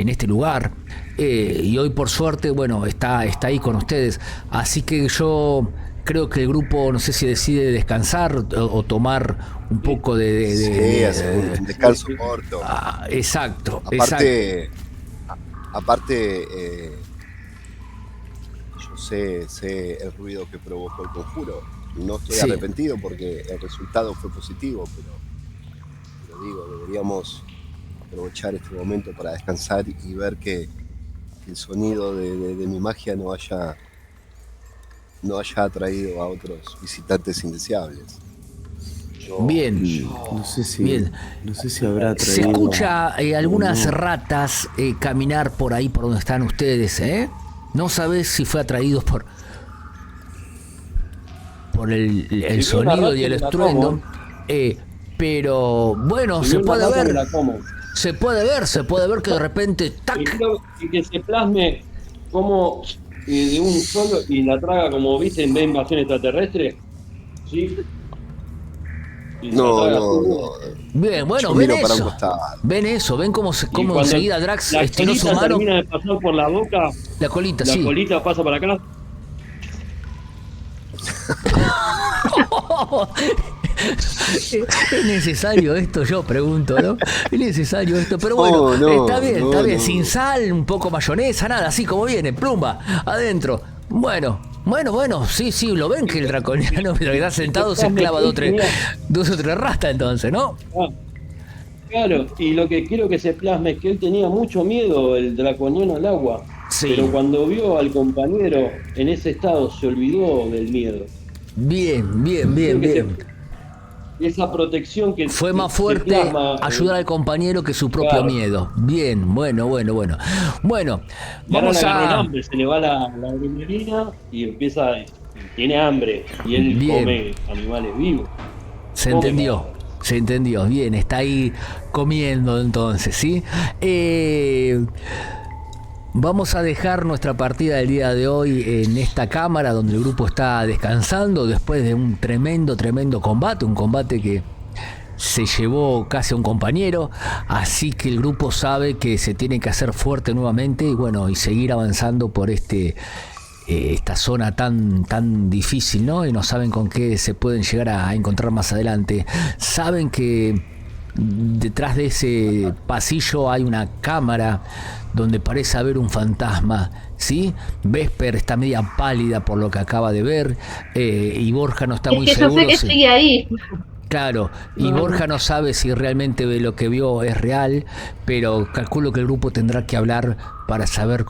este lugar, y hoy por suerte, bueno, está ahí con ustedes. Así que yo creo que el grupo, no sé si decide descansar o tomar un poco
Sí, hacer un descanso corto.
Exacto.
Aparte, yo sé el ruido que provocó el conjuro. No estoy
Sí.
arrepentido porque el resultado fue positivo, pero digo, deberíamos aprovechar este momento para descansar y ver que el sonido de mi magia no haya atraído a otros visitantes indeseables.
Bien.
No sé si,
Bien.
no sé si habrá traído.
Se escucha algunas
no.
ratas caminar por ahí por donde están ustedes, ¿eh? No sabes si fue atraído por el
Si
sonido y
veo
el
una rata,
estruendo, pero bueno,
Si
se
veo
puede
una rata,
ver.
me la como.
Se puede ver que de repente
Y
¡tac!
creo que se plasme como de un solo y la traga como, viste, en vez de invasión extraterrestre, ¿sí? Y la
No,
traga
no,
así,
no.
Bien, bueno,
Yo
ven
miro para un
eso.
costado.
Ven eso, ven cómo
Y
cómo
cuando
enseguida Drax
la
estiró su
colita
mano.
termina de pasar por la boca,
La colita,
la
sí.
colita pasa para acá.
¿Es necesario esto? Yo pregunto, ¿no? ¿Es necesario esto? Pero bueno,
No,
está bien,
no.
sin sal, un poco mayonesa, nada, así como viene, plumba, adentro. Bueno, sí, lo ven que el draconiano, mientras que está sentado, se clava dos o tres rastas entonces, ¿no?
Ah, claro, y lo que quiero que se plasme es que él tenía mucho miedo, el draconiano, al agua.
Sí.
Pero cuando vio al compañero en ese estado, se olvidó del miedo.
Bien.
Creo que esa protección que
Fue más
se
fuerte
plasma,
ayudar al compañero que su propio
claro.
miedo. Bien, bueno. Bueno,
Y ahora
vamos
le agarró el
a...
hambre, se le va la adrenalina y empieza, tiene hambre y él
Bien.
come animales vivos.
Se
Come
entendió.
cadáveres.
Se entendió. Bien, está ahí comiendo entonces, ¿sí? Vamos a dejar nuestra partida del día de hoy en esta cámara donde el grupo está descansando después de un tremendo combate, un combate que se llevó casi a un compañero, así que el grupo sabe que se tiene que hacer fuerte nuevamente y bueno, y seguir avanzando por esta zona tan difícil, ¿no? Y no saben con qué se pueden llegar a encontrar más adelante. Saben que detrás de ese pasillo hay una cámara donde parece haber un fantasma, ¿sí? Vesper está media pálida por lo que acaba de ver, y Borja no está muy
Es que yo
seguro.
sé que sigue ahí.
Claro, y
No.
Borja no sabe si realmente lo que vio es real, pero calculo que el grupo tendrá que hablar para saber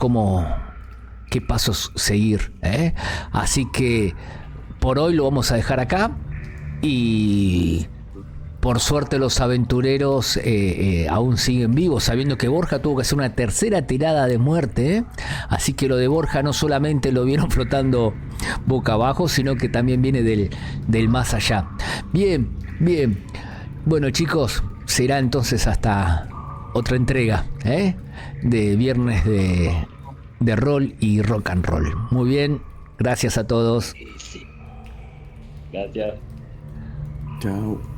qué pasos seguir, ¿eh? Así que por hoy lo vamos a dejar acá y por suerte los aventureros aún siguen vivos, sabiendo que Borja tuvo que hacer una tercera tirada de muerte, ¿eh? Así que lo de Borja no solamente lo vieron flotando boca abajo, sino que también viene del más allá. Bien. Bueno, chicos, será entonces hasta otra entrega, ¿eh? De viernes de rol y rock and roll. Muy bien, Gracias a todos.
Sí. Gracias.
Chao.